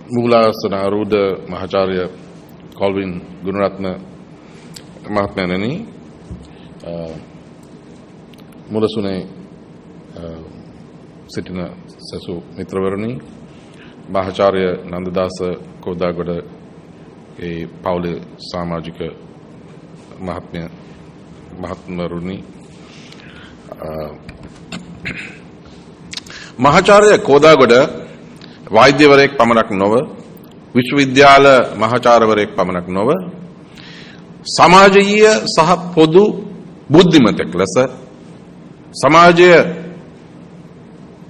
මූලාසනාරූඪ මහාචාර්ය කොල්වින් ගුණරත්න මහත්මයාණනි, මුලසුනේ සිටින සසු මිත්‍රවරුනි, මහාචාර්ය නන්දදාස කෝදාගොඩ ඒ පවුලේ සමාජික මහත්මරුනි, මහාචාර්ය කෝදාගොඩ වෛද්‍යවරයෙක් පමණක් නොව, විශ්වවිද්‍යාල මහාචාර්යවරයෙක් පමණක් නොව, සමාජීය සහ පොදු බුද්ධිමතෙක් ලෙස සමාජය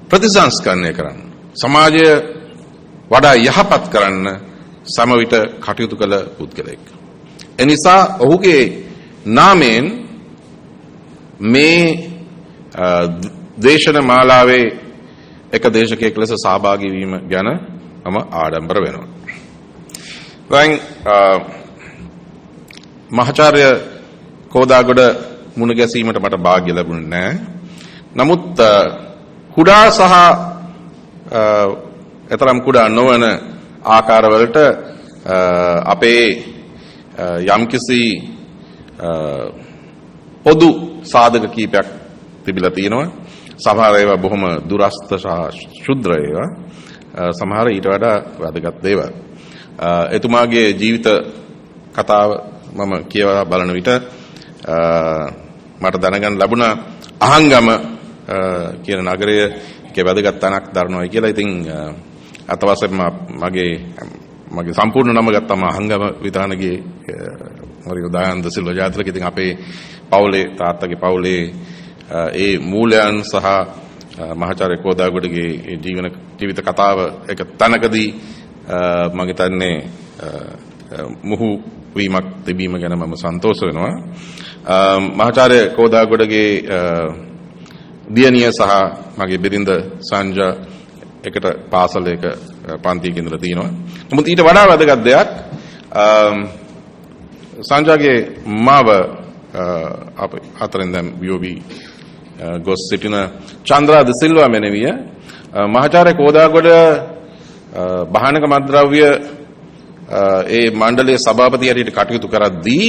ප්‍රතිසංස්කරණය කරන්න, සමාජය වඩා යහපත් කරන්න සම විට කටයුතු කළ පුද්ගලයෙක්. එනිසා ඔහුගේ නාමයෙන් මේ දේශන මාලාවේ එක දේශකයෙක් ලෙස සහභාගී වීම ගැන මම ආඩම්බර වෙනවා. දැන් මහාචාර්ය කෝදාගොඩ මුණ ගැසීමට මට වාග්ය ලැබුණේ නැහැ. නමුත් කුඩා සහ එතරම් කුඩා නොවන ආකාරවලට අපේ යම්කිසි පොදු සාධක කීපයක් තිබිලා තියෙනවා. සමහර ඒවා බොහොම දුරස්ත සහ ශුද්‍ර ඒවා, සමහර ඊට වඩා වැදගත් දේවල්. එතුමාගේ ජීවිත කතාව මම කියවා බලන විට මට දැනගන්න ලැබුණා අහංගම කියන නගරයේ වැදගත් තැනක් දරනවායි කියලා. ඉතින් අතවසෙම මගේ සම්පූර්ණ නම ගත්තම අහංගම විතානගේ මරියෝ දයානන්ද සිල්වා ජාතිලක. ඉතින් අපේ පවුලේ තාත්තගේ පවුලේ ඒ මූලයන් සහ මහාචාර්ය කෝදාගොඩගේ ජීවිත කතාව එක තැනකදී මම හිතන්නේ මුහු වීමක් තිබීම ගැන මම සන්තෝෂ වෙනවා. මහාචාර්ය කෝදාගොඩගේ දියණිය සහ මගේ බිරිඳ සංජා එකට පාසලයක පන්තියක ඉඳලා තිනවා. නමුත් ඊට වඩා වැදගත් දෙයක්, සංජාගේ මාව අප අතරින් දැන් වියෝවි ගොස් සිටින චන්ද්‍රා ද සිල්වා මෙනවිය මහාචාර්ය කෝදාගොඩ භාණක මත්ද්‍රව්‍ය ඒ මණ්ඩලයේ සභාපති හැටියට කටයුතු කරද්දී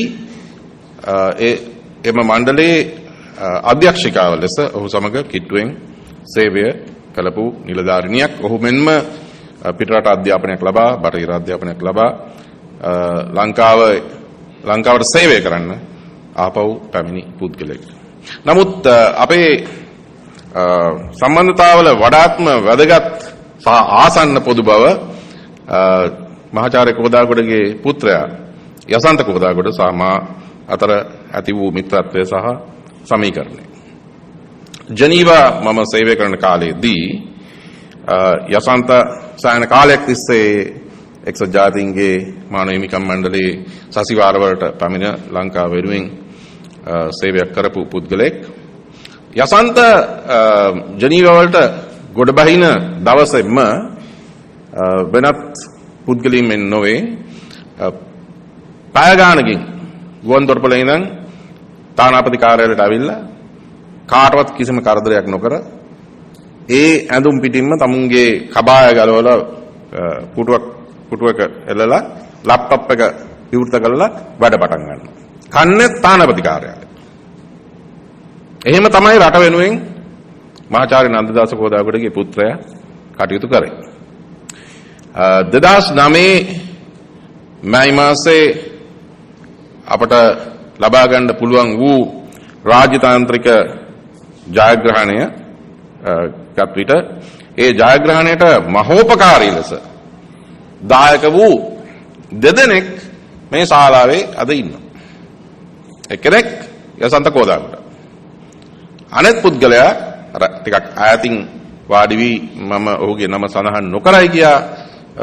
එම මණ්ඩලයේ අධ්‍යක්ෂිකාව ලෙස ඔහු සමග කිට්ටුවෙන් සේවය කළපු නිලධාරිනියක්. ඔහු මෙන්ම පිටරට අධ්‍යාපනයක් ලබා, බටහිර අධ්‍යාපනයක් ලබා ලංකාවට සේවය කරන්න ආපහු පැමිණි පුද්ගලයෙක්. නමුත් අපේ සම්බන්ධතාවල වඩාත්ම වැදගත් සහ ආසන්න පොදු බව මහාචාර්ය කෝදාගොඩගේ පුත්‍රයා යසන්ත කෝදාගොඩ සහ මා අතර ඇති වූ මිත්‍රත්වය සහ සමීකරණය. ජනීවා මම සේවය කරන කාලයේදී යසන්ත සෑහෙන කාලයක් තිස්සේ එක්සත් ජාතීන්ගේ මානව හිමිකම් මණ්ඩලයේ සතිವಾರවලට පැමිණ ලංකාව වෙනුවෙන් සේවයක් කරපු පුද්ගලෙක්. යසන්ත ජනීවා වලට ගොඩ බහින දවසෙම වෙනත් පුද්ගලයින් මෙන් නොවේ පැය ගානකින් ගුවන්තොටුපළේ ඉඳන් තානාපති කාර්යාලයට ඇවිල්ලා කාටවත් කිසිම කරදරයක් නොකර ඒ ඇඳුම් පිටින්ම තමුන්ගේ කබාය ගලවලා පුටුවක එල්ලලා ලැප්ටොප් එක විවෘත කරලා වැඩ පටන් ගන්නවා. කන්නේ තානාපති කාර්යාලය. එහෙම තමයි රට වෙනුවෙන් මහාචාර්ය නන්දදාස කෝදාගොඩගේ පුත්‍රයා කටයුතු කරේ. 2009 මැයි මාසයේ අපට ලබා ගන්න පුළුවන් වූ රාජ්‍යතාන්ත්‍රික ජයග්‍රහණය ගත් විට ඒ ජයග්‍රහණයට මහෝපකාරී ලෙස දායක වූ දෙදෙනෙක් මේ ශාලාවේ අද ඉන්නවා. එක්කෙනෙක් යසන්ත කෝදාගොඩ. අනෙක් පුද්ගලයා අර ටිකක් ඈතින් වාඩි වී මම ඔහුගේ නම සඳහන් නොකරයි කියා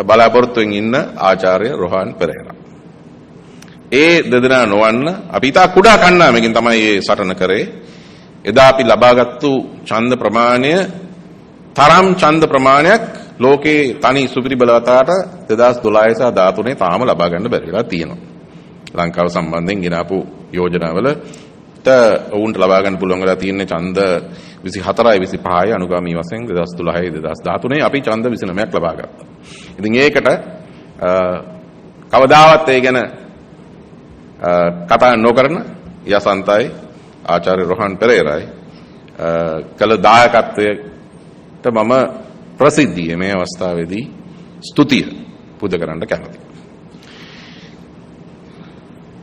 බලාපොරොත්තුවෙන් ඉන්න ආචාර්ය රොහාන් පෙරේරා. ඒ දෙදෙනා නොවන්න අපි ඉතා කුඩා කණ්ඩායමකින් තමයි මේ සටන කරේ. එදා අපි ලබාගත්තු ඡන්ද ප්‍රමාණය තරම් ඡන්ද ප්‍රමාණයක් ලෝකේ තනි සුපිරි බලවතාවට 2012 සහ 2013 තාම ලබා ගන්න බැරි වෙලා තියෙනවා. ලංකාව සම්බන්ධයෙන් ගෙනාපු යෝජනාවලට ඔවුන්ට ලබා ගන්න පුළුවන් වෙලා තියෙන්නේ ඡන්ද 24යි 25යි අනුගාමී වශයෙන් 2012 2013 අපි ඡන්ද 29ක් ලබා ගත්තා. ඉතින් ඒකට කවදාවත් ඒ ගැන කතා නොකරන යසන්තයි ආචාර්ය රොහන් පෙරේරායි කළ දායකත්වයට මම ප්‍රසිද්ධියේ මේ අවස්ථාවේදී ස්තුතිය පුද කරන්න කැමතියි.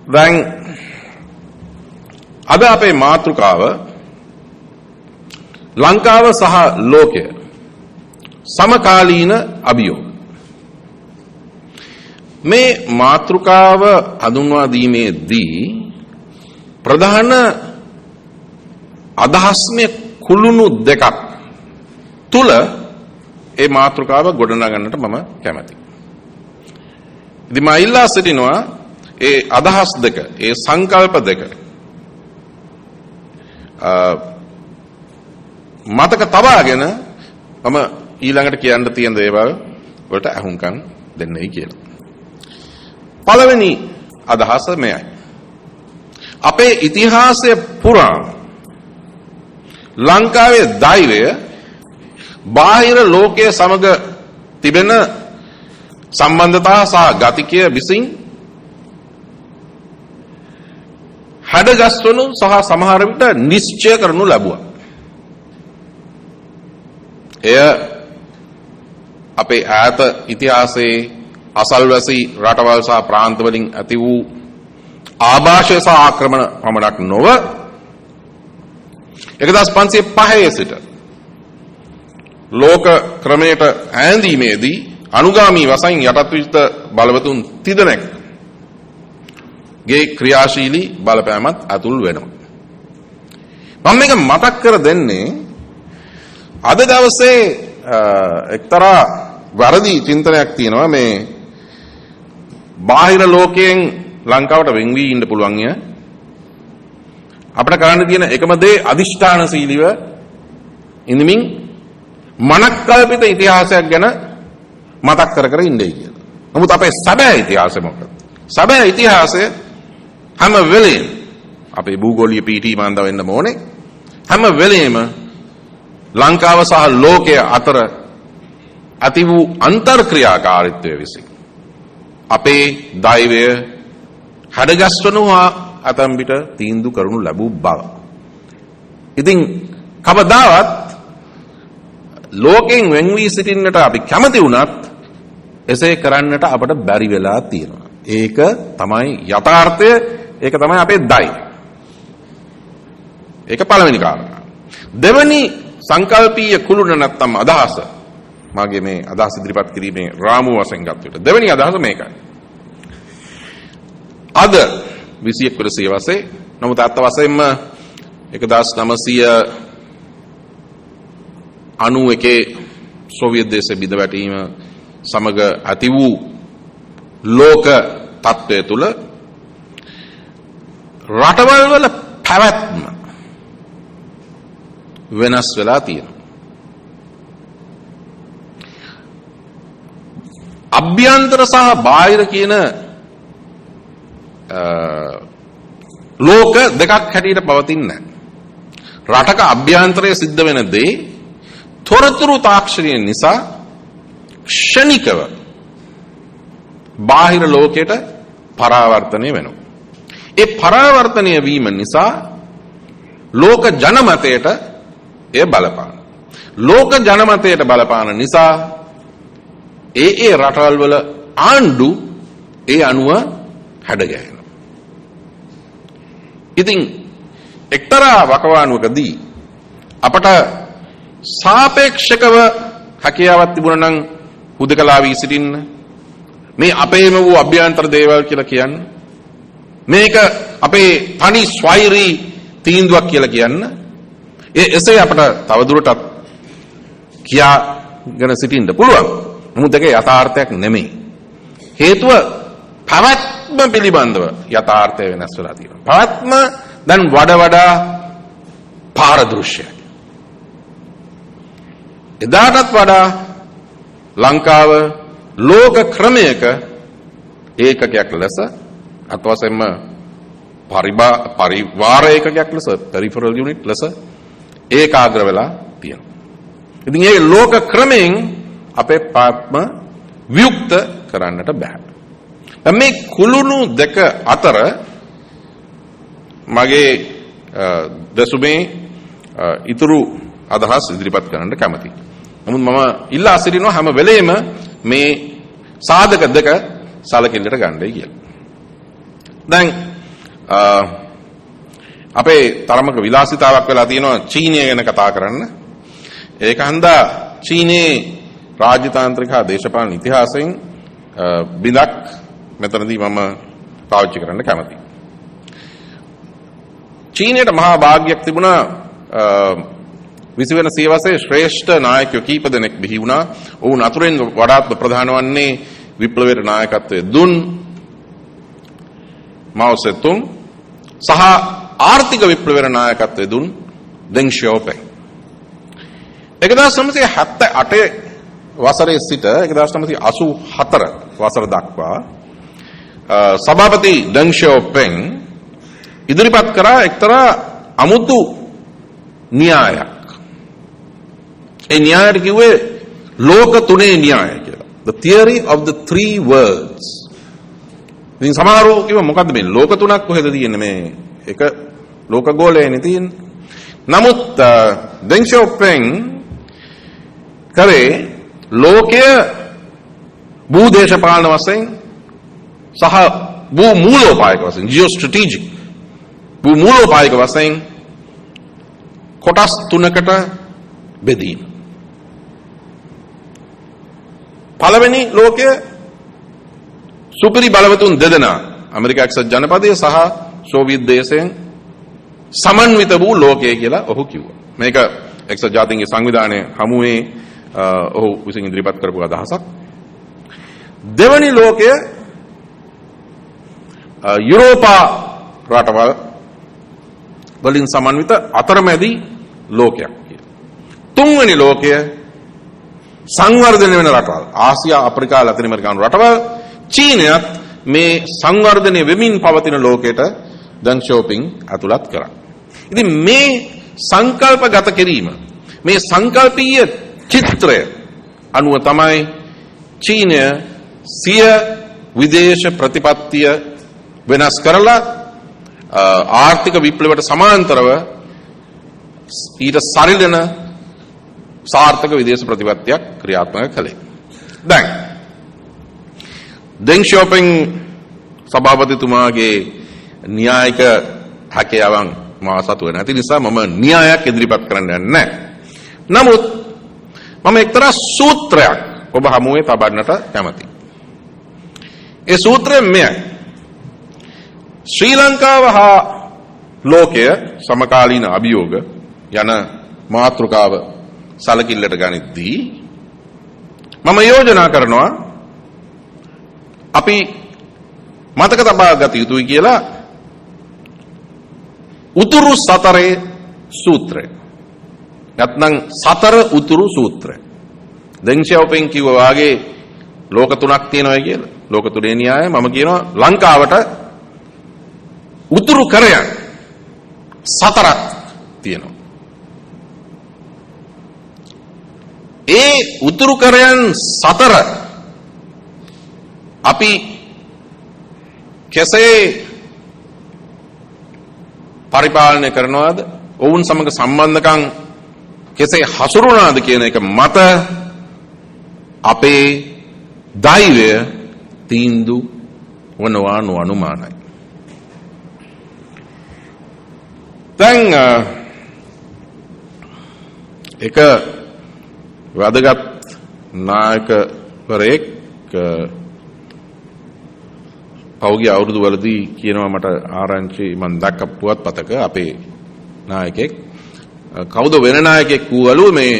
දැන් අද අපේ මාතෘකාව ලංකාව සහ ලෝකය සමකාලීන අභියෝග. මේ මාතෘකාව හඳුන්වා දීමේදී ප්‍රධාන අදහස් මේ කුළුණු දෙකක් තුල ඒ මාතෘකාව ගොඩනගන්නට මම කැමතියි. ඉතින් මම ඉල්ලා සිටිනවා ඒ අදහස් දෙක, ඒ සංකල්ප දෙක මතක තබාගෙන මම ඊළඟට කියන්න තියෙන දේවල් වලට අහුම්කම් දෙන්නයි කියලා. පළවෙනි අදහස මෙයයි. අපේ ඉතිහාසය පුරා ලංකාවේ ධෛර්යය බාහිර ලෝකයේ සමග තිබෙන සම්බන්ධතා සහ ගතිකය විසින් හැඩගස්වනු සහ සමහර විට නිශ්චය කරනු ලැබුවා. එය අපේ ඈත ඉතිහාසයේ අසල්වැසි රටවල් සහ ප්‍රාන්ත වලින් ඇති වූ ආభాෂය සහ ආක්‍රමණ පමණක් නොව 1505 සිට ලෝක ක්‍රමයට ඈඳීමේදී අනුගාමී වශයෙන් යටත් විජිත බලවතුන් තිදෙනෙක් ගේ ක්‍රියාශීලී බලපෑමත් අතුල් වෙනවා. මම මේක මතක් කර දෙන්නේ අද දවසේ එක්තරා වැරදි චින්තනයක් තියෙනවා මේ බාහිර ලෝකයෙන් ලංකාවට වෙන් වී ඉන්න පුළුවන් ය. අපිට කරන්න තියෙන එකම දේ අදිෂ්ඨානශීලීව ඉඳමින් මනක්කල්පිත ඉතිහාසයක් ගැන මතක් කර කර ඉන්නේ කියලා. නමුත් අපේ සැබෑ ඉතිහාසය මොකක්ද? සැබෑ ඉතිහාසය හැම වෙලේම අපේ භූගෝලීය පීඨී මාන්දා වෙන්න ඕනේ. හැම වෙලේම ලංකාව සහ ලෝකය අතර ඇති වූ අන්තර්ක්‍රියාකාරීත්වය විසින් අපේ ධෛර්යය හැඩගස්වනවා අතම් පිට තීන්දුව කරනු ලැබූ බව. ඉතින් කවදාවත් ලෝකයෙන් වෙන් වී සිටින්නට අපි කැමති වුණත් එසේ කරන්නට අපට බැරි වෙලා තියෙනවා. ඒක තමයි යථාර්ථය. ඒක තමයි අපේ ධෛර්යය. ඒක පළවෙනි කාරණා. දෙවෙනි සංකල්පීය කුළුණ නැත්තම් අදහස මාගේ මේ අදහස් ඉදිරිපත් කිරීමේ රාමුව වශයෙන් ගත යුතු දෙවෙනි අදහස මේකයි. අද 21 වෙනි සියවසේ නමුත් අත් වශයෙන්ම 1991 සෝවියට් දේශයේ බිඳ වැටීම සමග ඇති වූ ලෝක තත්ත්වය තුළ රටවල් වල පැවැත්ම වෙනස් වෙලා තියෙනවා. අභ්‍යන්තර සහ බාහිර කියන ලෝක දෙකක් හැටියට පවතින්නේ නැහැ. රටක අභ්‍යන්තරයේ සිද්ධ වෙන දේ තොරතුරු තාක්ෂණය නිසා ක්ෂණිකව බාහිර ලෝකයට පරාවර්තනය වෙනවා. ඒ පරාවර්තනය වීම නිසා ලෝක ජනමතයට එය බලපාන. ලෝක ජනමතයට බලපාන නිසා ඒ රටවල් වල ආණ්ඩු ඒ අනුව හැඩගැහෙනවා. ඉතින් එක්තරා වකවානුවකදී අපට සාපේක්ෂකව හැකියාවක් තිබුණා නම් හුදකලා වී සිටින්න මේ අපේම වූ අභ්‍යන්තර දේවල් කියලා කියන්න මේක අපේ තනි ස්වෛරී තීන්දුවක් කියලා කියන්න එසේ අපට තවදුරටත් කියාගෙන සිටින්න පුළුවන්. නමුත් ඒක යථාර්ථයක් නෙමෙයි. හේතුව පැවැත්ම පිළිබඳව යථාර්ථය වෙනස් වෙලා තියෙනවා. පැවැත්ම දැන් වඩා පාරදෘශ්‍යයි. එදාටත් වඩා ලංකාව ලෝක ක්‍රමයක ඒකකයක් ලෙස අත්වසෙන්ම පරිවාර ඒකකයක් ලෙස පෙරිෆරල් යුනිට් ලෙස ඒකාග්‍ර වෙලා තියෙනවා. ඉතින් මේ ලෝක ක්‍රමයෙන් අපේ පාත්ම වියුක්ත කරන්නට බෑ. දැන් මේ කුළුණු දෙක අතර මගේ දසුමේ ඉතුරු අදහස් ඉදිරිපත් කරන්න කැමතියි. නමුත් මම ඉල්ලා සිටිනවා හැම වෙලේම මේ සාධක දෙක සලකින්නට ගන්නයි කියලා. දැන් අපේ තරමක විලාසිතාවක් වෙලා තියෙනවා චීනය ගැන කතා කරන්න. ඒක හන්දා චීනයේ රාජ්‍යතාන්ත්‍රික හා දේශපාලන ඉතිහාසයෙන් බිඳක් මෙතනදී මම පාවිච්චි කරන්න කැමතියි. චීනයට මහා භාග්‍යයක් තිබුණා 20 වෙනි සියවසේ ශ්‍රේෂ්ඨ නායකයෝ කීප දෙනෙක් බිහි වුණා. ඔවුන් අතුරෙන් වඩාත්ම ප්‍රධාන වන්නේ විප්ලවීය නායකත්වයේ දුන් මාओ සෙතුන් සහ ආර්ථික විප්ලවීය නායකත්වයේ දුන් දෙන් ෂියාओපෙන්. 1978 වසරේ සිට 1984 වසර දක්වා සභාපති දෙන් ෂියාओපෙන් ඉදිරිපත් කරා එක්තරා අමුතු න්‍යායක්. ඒ න්‍යායට කිව්වේ ලෝක තුනේ න්‍යාය කියලා. The theory of the three worlds. ඉතින් සමහරව කිව්ව මොකද්ද මේ ලෝක තුනක් කොහෙද තියෙන්නේ මේ එක ලෝක ගෝලයනේ තියෙන්නේ. නමුත් දෙන් ෂියාओපෙන් කරේ ලෝකය භූ දේශපාලන වශයෙන් සහ භූ මූලෝපායක වශයෙන් ජියෝස්ට්‍රැටජික් භූ මූලෝපායක වශයෙන් කොටස් තුනකට බෙදීම. පළවෙනි ලෝකය සුපිරි බලවතුන් දෙදෙනා ඇමරිකා එක්සත් ජනපදයේ සහ සෝවියට් දේශයෙන් සමන්විත වූ ලෝකය කියලා ඔහු කිව්වා. මේක එක්සත් ජාතීන්ගේ සංවිධානයේ හමුවේ ඔහු විසින් ඉදිරිපත් කරපු අදහසක්. දෙවැනි ලෝකය යුරෝපා රටවල් වලින් සමන්විත අතරමැදි ලෝකයක් කියලා. තුන්වෙනි ලෝකය සංවර්ධනය වෙන රටවල් ආසියා අප්‍රිකා ලතින් ඇමරිකානු රටවල් චීනයත් මේ සංවර්ධනය වෙමින් පවතින ලෝකයට දෙන් ෂියාओපින් අතුලත් කරා. ඉතින් මේ සංකල්පගත කිරීම මේ සංකල්පීය චිත්‍රය අනුව තමයි චීනය සිය විදේශ ප්‍රතිපත්තිය වෙනස් කරලා ආර්ථික විප්ලවයට සමාන්තරව ඊට සරිලන සාර්ථක විදේශ ප්‍රතිපත්තියක් ක්‍රියාත්මක කළේ. දැන් දෙන් ෂියාओපින් සභාපතිතුමාගේ න්‍යායික හැකියාවන් මා සතු වෙන නැති නිසා මම න්‍යායක් ඉදිරිපත් කරන්න යන්නේ නැහැ. නමුත් මම එක්තරා සූත්‍රයක් ඔබ හමුවේ තබන්නට කැමතියි. ඒ සූත්‍රය මෙයයි. ශ්‍රී ලංකාව හා ලෝකය සමකාලීන අභියෝග යන මාතෘකාව සැලකිල්ලට ගනිද්දී මම යෝජනා කරනවා අපි මතක තබා ගත යුතුයි කියලා උතුරු සතරේ සූත්‍රය. නැත්නම් සතර උතුරු සූත්‍රය. දෙන් ෂියාओපින් කිව්වා වාගේ ලෝක තුනක් තියෙනවා කියලා. ලෝක තුනේ න්‍යාය මම කියනවා ලංකාවට උතුරු කරයන් සතරක් තියෙනවා. ඒ උතුරු කරයන් සතර අපි කෙසේ පරිපාලනය කරනවාද ඔවුන් සමග සම්බන්ධකම් කෙසේ හසුරුවනවාද කියන එක මත අපේ ධෛර්යය තීන්දු වනවා අනුමානයි. දැන් එක වැදගත් නායකවරයෙක් පෞගිය අවුරුදු වලදී කියනවා මට ආරංචි මම දැක්ක පුවත්පතක අපේ නායකයෙක් කවුද වෙන නායකයෙක් වූවලු මේ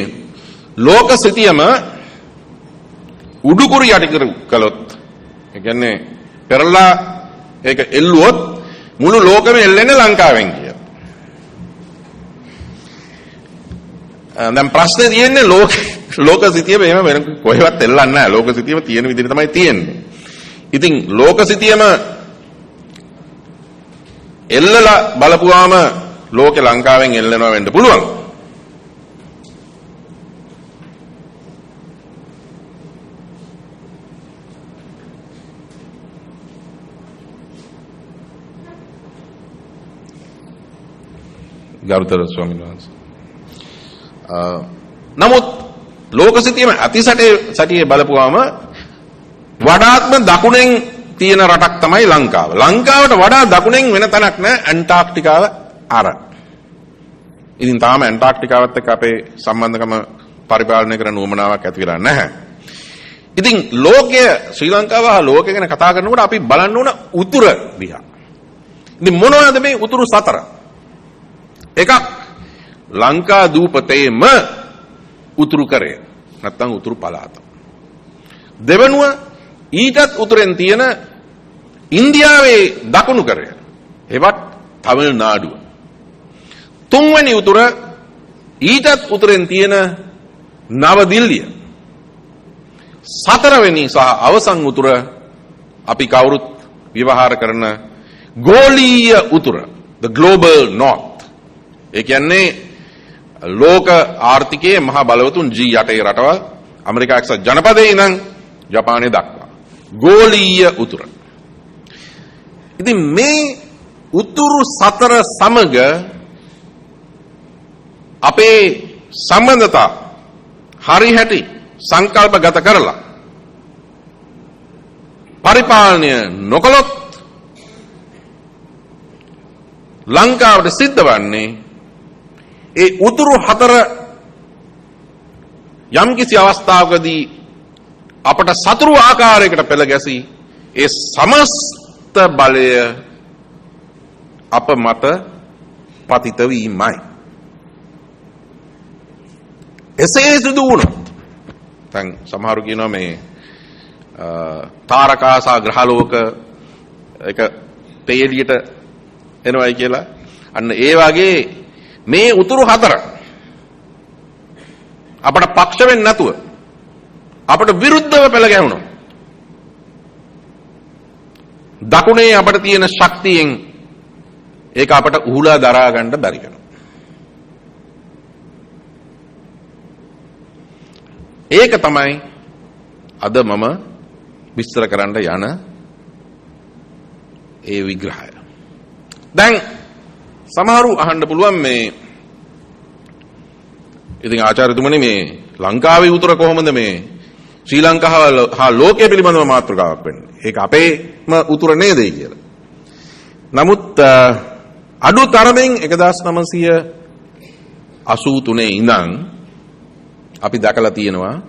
ලෝක සිතියම උඩුකුරු යටි කළොත් ඒ කියන්නේ පෙරලා ඒක එල්ලුවොත් මුළු ලෝකෙම එල්ලෙන්නේ ලංකාවෙන් කියලා. දැන් ප්‍රශ්නේ තියෙන්නේ ලෝක සිතියම එහෙම වෙන කොහෙවත් එල්ලන්නේ නැහැ. ලෝක සිතියම තියෙන විදිහට තමයි තියෙන්නේ. ඉතින් ලෝක සිතියම එල්ලලා බලපුවාම ලෝකේ ලංකාවෙන් එල්ලනවා වෙන්න පුළුවන්. ගරුතර ස්වාමීන් වහන්සේ. නමුත් ලෝකසිතියම අතිසටේ බලපුවාම වඩාත්ම දකුණෙන් තියෙන රටක් තමයි ලංකාව. ලංකාවට වඩා දකුණෙන් වෙන තැනක් නැහැ ඇන්ටාර්ක්ටිකාව අර. ඉතින් තාම ඇන්ටාර්ක්ටිකාවත් එක්ක අපේ සම්බන්ධකම පරිපාලනය කරන උවමනාවක් ඇති වෙලා නැහැ. ඉතින් ලෝකය ශ්‍රී ලංකාව හා ලෝකය ගැන කතා කරනකොට අපි බලන්න ඕන උතුර දිහා. ඉතින් මොනවද මේ උතුරු සතර? එකක් ලංකා දූපතේම උතුරු කරය නැත්නම් උතුරු පළාත. දෙවනුව ඊටත් උතුරෙන් තියෙන ඉන්දියාවේ දකුණු කරය. එවත් තමිල්නාඩුව. තුන්වෙනි උතුර ඊටත් උතුරෙන් තියෙන නවදිල්ලිය. සතරවෙනි සහ අවසන් උතුර අපි කවුරුත් ව්‍යවහාර කරන ගෝලීය උතුර, the global north. ඒ කියන්නේ ලෝක ආර්ථිකයේ මහා බලවතුන් G8 රටවල් ඇමරිකා එක්සත් ජනපදයේ ඉඳන් ජපානය දක්වා ගෝලීය උතුර. ඉතින් මේ උතුරු සතර සමග අපේ සම්බන්ධතා හරිහැටි සංකල්පගත කරලා පරිපාලනය නොකළොත් ලංකාවට සිද්ධ වන්නේ ඒ උතුරු හතර යම්කිසි අවස්ථාවකදී අපට සතුරු ආකාරයකට පෙළ ගැසී ඒ සමස්ත බලය අප මත පතිත වීමයි. එසේ සිදු වුණොත් දැන් සමහරු කියනවා මේ තාරකා සහ ග්‍රහලෝක එක තේලියට එනවයි කියලා. අන්න ඒ වගේ මේ උතුරු හතර අපට පක්ෂ වෙන්නේ නැතුව අපට විරුද්ධව පෙළ ගැහුණා. දකුණේ අපට තියෙන ශක්තියෙන් ඒක අපට උහුලා දරා ගන්න බැරි වෙනවා. ඒක තමයි අද මම විස්තර කරන්න යන ඒ විග්‍රහය. දැන් සමහරු අහන්න පුළුවන් මේ ඉතින් ආචාර්යතුමනි මේ ලංකාවේ උතුර කොහොමද මේ ශ්‍රී ලංකාව හා ලෝකයේ පිළිබඳව මාතෘකාවක් වෙන්නේ? ඒක අපේම උතුර නේද කියලා. නමුත් අඩු තරමින් 1983 ඉඳන් අපි දැකලා තියෙනවා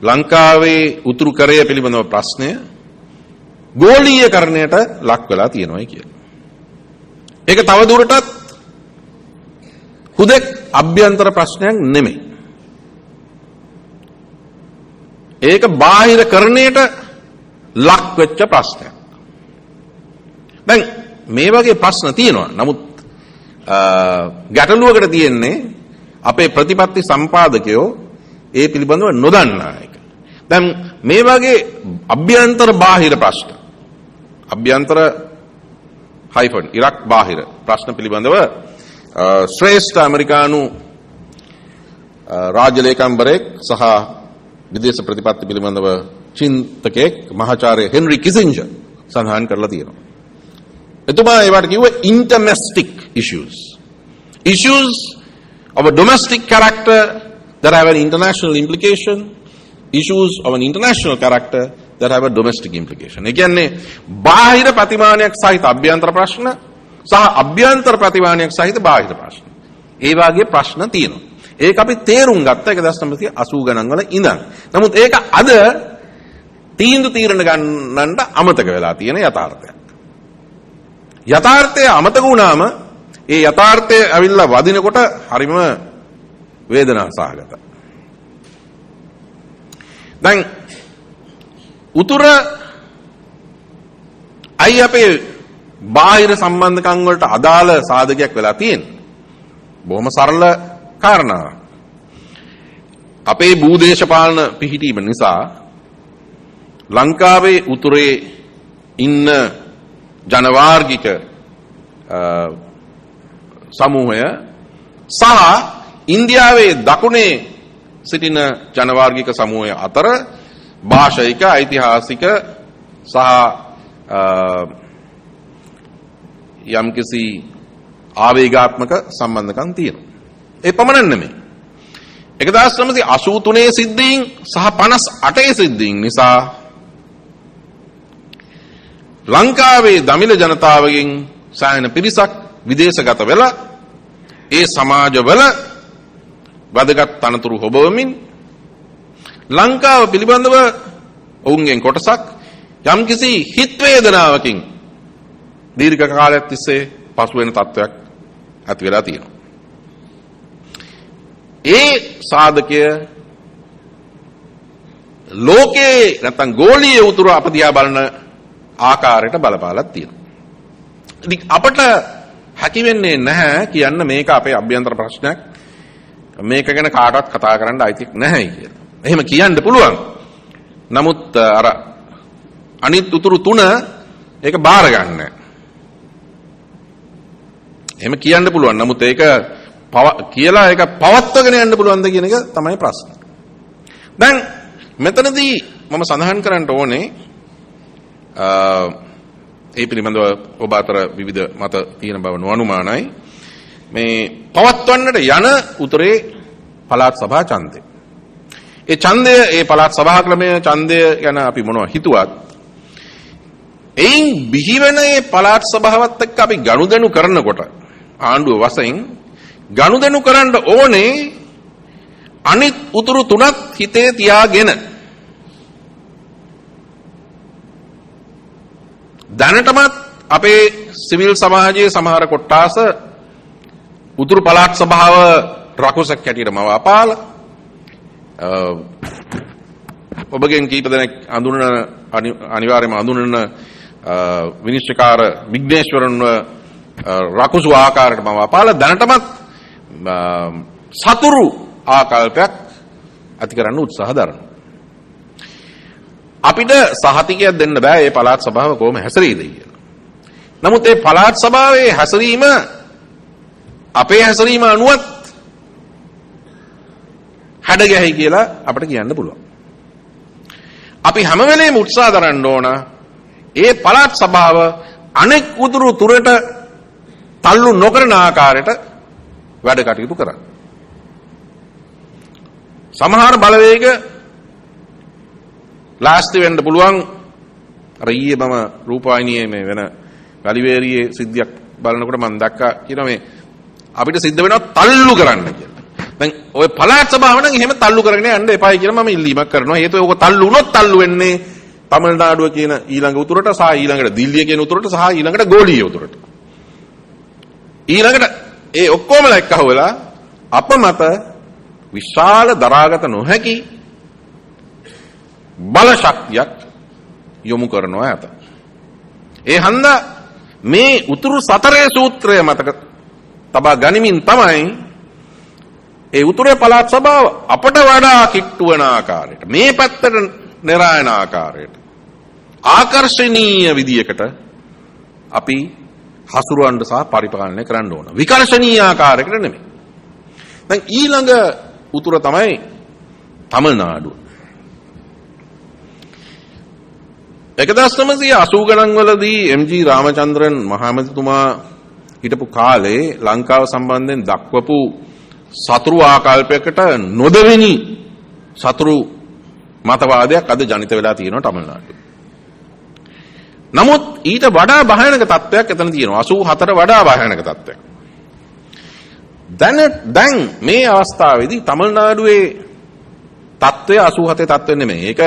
ලංකාවේ උතුරු කරය පිළිබඳව ප්‍රශ්නය ගෝලීයකරණයට ලක් වෙලා තියෙනවායි කියලා. ඒක තව දුරටත් හුදෙක් අභ්‍යන්තර ප්‍රශ්නයක් නෙමෙයි. ඒක බාහිරකරණයට ලක් වෙච්ච ප්‍රශ්නයක්. දැන් මේ වගේ ප්‍රශ්න තියෙනවා. නමුත් ගැටලුවකට තියෙන්නේ අපේ ප්‍රතිපත්ති සම්පාදකයෝ ඒ පිළිබඳව නොදන්නා එක. දැන් මේ වගේ අභ්‍යන්තර බාහිර ප්‍රශ්න අභ්‍යන්තර හයිෆන් ඉරාක් බාහිර ප්‍රශ්න පිළිබඳව ශ්‍රේෂ්ඨ ඇමරිකානු රාජ්‍ය ලේකම්වරයෙක් සහ විදේශ ප්‍රතිපත්ති පිළිබඳව චින්තකයෙක් මහාචාර්ය හෙන්රි කිසින්ජර් සඳහන් කරලා තියෙනවා. එතුමා ඒවට කිව්වේ interdomestic issues of a domestic character that have an international implication, issues of an international character that have a domestic implication. ඒ කියන්නේ බාහිර ප්‍රතිමානයක් සහිත අභ්‍යන්තර ප්‍රශ්න සහ අභ්‍යන්තර ප්‍රතිමානයක් සහිත බාහිර ප්‍රශ්න. ඒ වාගේ ප්‍රශ්න තියෙනවා. ඒක අපි තේරුම් ගත්ත 1980 ගණන් වල ඉඳන්. නමුත් ඒක අද තීරණ ගන්නට අමතක වෙලා තියෙන යථාර්ථයක්. යථාර්ථය අමතක වුණාම ඒ යථාර්ථය ඇවිල්ලා වදිනකොට හරිම වේදනා සහගතයි. දැන් උතුර අයි අපේ බාහිර සම්බන්ධකම් වලට අදාළ සාධකයක් වෙලා තියෙන්නේ. බොහොම සරල කාරණාවක්. අපේ භූදේශපාලන පිහිටීම නිසා ලංකාවේ උතුරේ ඉන්න ජනවාර්ගික සමූහය සහ ඉන්දියාවේ දකුණේ සිටින ජනවාර්ගික සමූහය අතර භාෂයික ඓතිහාසික සහ යම්කිසි ආවේගාත්මක සම්බන්ධකම් තියෙනවා. ඒ පමණක් නෙමෙයි. 1983 සිද්ධීන් සහ 58 සිද්ධීන් නිසා ලංකාවේ දමිළ ජනතාවගෙන් සායන පිරිසක් විදේශගත වෙලා ඒ සමාජවල වැදගත් තනතුරු හොබවමින් ලංකාව පිළිබඳව ඔවුන්ගෙන් කොටසක් යම්කිසි හිත් වේදනාවකින් දීර්ඝ කාලයක් තිස්සේ පසු වෙන තත්වයක් ඇති වෙලා තියෙනවා. ඒ සාධකය ලෝකේ නැත්නම් ගෝලීය උතුරු අපදියා බලන ආකාරයට බලපාලා තියෙනවා. ඉතින් අපට හැකි වෙන්නේ නැහැ කියන්න මේක අපේ අභ්‍යන්තර ප්‍රශ්නයක්. මේක ගැන කාටවත් කතා කරන්න අයිතියක් නැහැ කියලා. එහෙම කියන්න පුළුවන්. නමුත් අර අනිත් උතුරු තුන ඒක බාර ගන්න. එහෙම කියන්න පුළුවන්. නමුත් ඒක කියලා ඒක පවත්වගෙන යන්න පුළුවන්ද කියන එක තමයි ප්‍රශ්නේ. දැන් මෙතනදී මම සඳහන් කරන්න ඕනේ ඒ පිළිබඳව ඔබ අතර විවිධ මත තියෙන බව නොඅනුමානයි. මේ පවත්වන්නට යන උතරේ පළාත් සභා ඡන්දය. ඒ ඡන්දය ඒ පළාත් සභා ක්‍රමය ඡන්දය ගැන අපි මොනවා හිතුවත් එයින් බිහිවෙන ඒ පළාත් සභාවත් එක්ක අපි ගනුදෙනු කරනකොට ආණ්ඩුව වශයෙන් ගනුදෙනු කරන්න ඕනේ අනිත් උතුරු තුනක් හිතේ තියාගෙන. දැනටමත් අපේ සිවිල් සමාජයේ සමහර කොට්ටාස උතුරු පළාත් සභාව රකුසක් හැටියට මවාපාල ඔබගෙන් කීප දෙනෙක් අඳුනන අනිවාර්යයෙන්ම අඳුනන විනිශ්චයකාර විග්නේශ්වරන්ව රකුසු ආකාරයට මවාපාල දැනටමත් සතුරු ආකල්පයක් ඇති කරන්න උත්සාහ දරනවා. අපිට සහතිකයක් දෙන්න බෑ මේ පළාත් සභාව කොහොම හැසිරෙයිද කියලා. නමුත් මේ පළාත් සභාවේ හැසිරීම අපේ හැසිරීම අනුවත් හැඩ ගැහි කියලා අපිට කියන්න පුළුවන්. අපි හැම වෙලේම උත්සාහ දරන්න ඕන ඒ පළාත් සභාව අනෙක් උතුරු තුරට තල්ලු නොකරන ආකාරයට වැඩ කටයුතු කරන්න. සමහර බලවේග ලාස්ති වෙන්න පුළුවන්. අර ඊයේ මම රූපවාහිනියේ මේ වෙන ගලිවේරියේ සිද්ධියක් බලනකොට මම දැක්කා කියන මේ අපිට සිද්ධ වෙනවා තල්ලු කරන්න කියලා. දැන් ওই පළාත් සභාව නම් එහෙම තල්ලු කරගෙන යන්න එපායි කියලා මම ඉල්ලීමක් කරනවා. හේතුව ඕක තල්ලු වුණොත් තල්ලු වෙන්නේ තමිල්නාඩුව කියන ඊළඟ උතුරට සහ ඊළඟට දිල්ලිය කියන උතුරට සහ ඊළඟට ගෝලීය උතුරට. ඊළඟට ඒ ඔක්කොමලා එක්කහුවලා අප මත විශාල දරාගත නොහැකි බල ශක්තියක් යොමු කරනවා ඇත. ඒ හන්දා මේ උතුරු සතරේ සූත්‍රය මතක තබා ගනිමින් තමයි ඒ උතුරේ පළාත් සභාව අපට වඩා කිට්ටු වන ආකාරයට මේ පැත්තට නිරායන ආකාරයට ආකර්ෂණීය විදියකට අපි හසුරවන්න සහ පරිපාලනය කරන්න ඕන. විකර්ශනීය ආකාරයකට නෙමෙයි. දැන් ඊළඟ උතුර තමයි තමිල්නාඩුව. 1980 ගණන් වලදී එම්.ජී. රාමචන්ද්‍රන් මහමැතිතුමා හිටපු කාලේ ලංකාව සම්බන්ධයෙන් දක්වපු සතුරු ආකල්පයකට නොදෙවෙනි සතුරු මතවාදයක් අද ජනිත වෙලා තියෙනවා තමිල්නාඩුවේ. නමුත් ඊට වඩා භයානක තත්ත්වයක් එතන තියෙනවා. 84 වඩා භයානක තත්ත්වයක්. දැන් මේ අවස්ථාවේදී තමිල්නාඩුවේ තත්ත්වය 87 තත්ත්වය නෙමෙයි. ඒක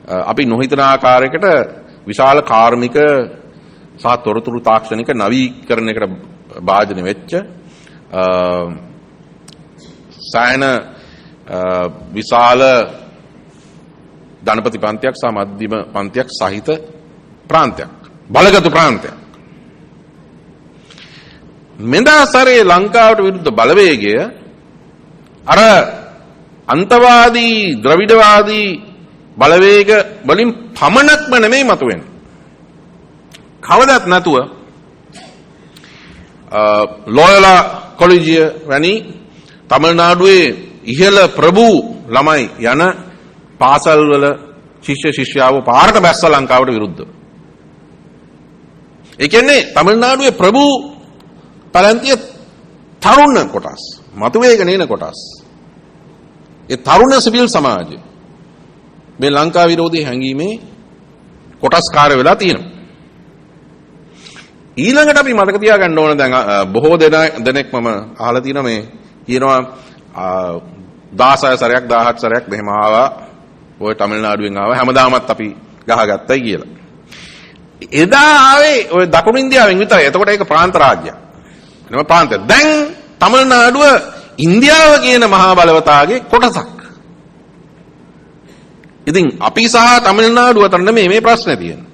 අපි නොහිතන ආකාරයකට විශාල කාර්මික සහ තොරතුරු තාක්ෂණික නවීකරණයකට භාජනය වෙච්ච සායන විශාල ධනපති පන්තියක් සහ මධ්‍යම පන්තියක් සහිත ප්‍රාන්තයක් බලගතු ප්‍රාන්තයක්. මෙදාසරේ ලංකාවට විරුද්ධ බලවේගය අර අන්තවාදී ද්‍රවිඩවාදී බලවේග වලින් පමණක්ම නෙමෙයි මතුවෙන්නේ. කවදත් නැතුව ලෝයලා කොලෙජිය වැනි තමිල්නාඩුවේ ඉහළ ප්‍රභූ ළමයි යන පාසල් වල ශිෂ්‍ය ශිෂ්‍යාව පාරට බැස්ස ලංකාවට විරුද්ධව. ඒ කියන්නේ තමිල්නාඩුවේ ප්‍රභූ පැලැන්තිය තරුණ කොටස්, මතුවේගෙන එන කොටස්. ඒ තරුණ සිවිල් සමාජය මේ ලංකා විරෝධී හැඟීමේ කොටස්කාර වෙලා තියෙනවා. ඊළඟට අපි මතක තියාගන්න ඕන දැන් බොහෝ දෙනෙක් මම අහලා තියෙනවා මේ කියනවා 16 සැරයක් 17 සැරයක් මෙහෙම ආවා ඔය තමිල්නාඩුවෙන් ආවා හැමදාමත් අපි ගහගත්තයි කියලා. එදා ආවේ ඔය දකුණු ඉන්දියාවෙන් විතරයි. එතකොට ඒක ප්‍රාන්ත රාජ්‍යයක්. එනම ප්‍රාන්තය. දැන් තමිල්නාඩුව ඉන්දියාව කියන මහා බලවතාගේ කොටසක්. ඉතින් අපි සහ තමිල්නාඩුව අතර නෙමෙයි මේ ප්‍රශ්නේ තියෙන්නේ.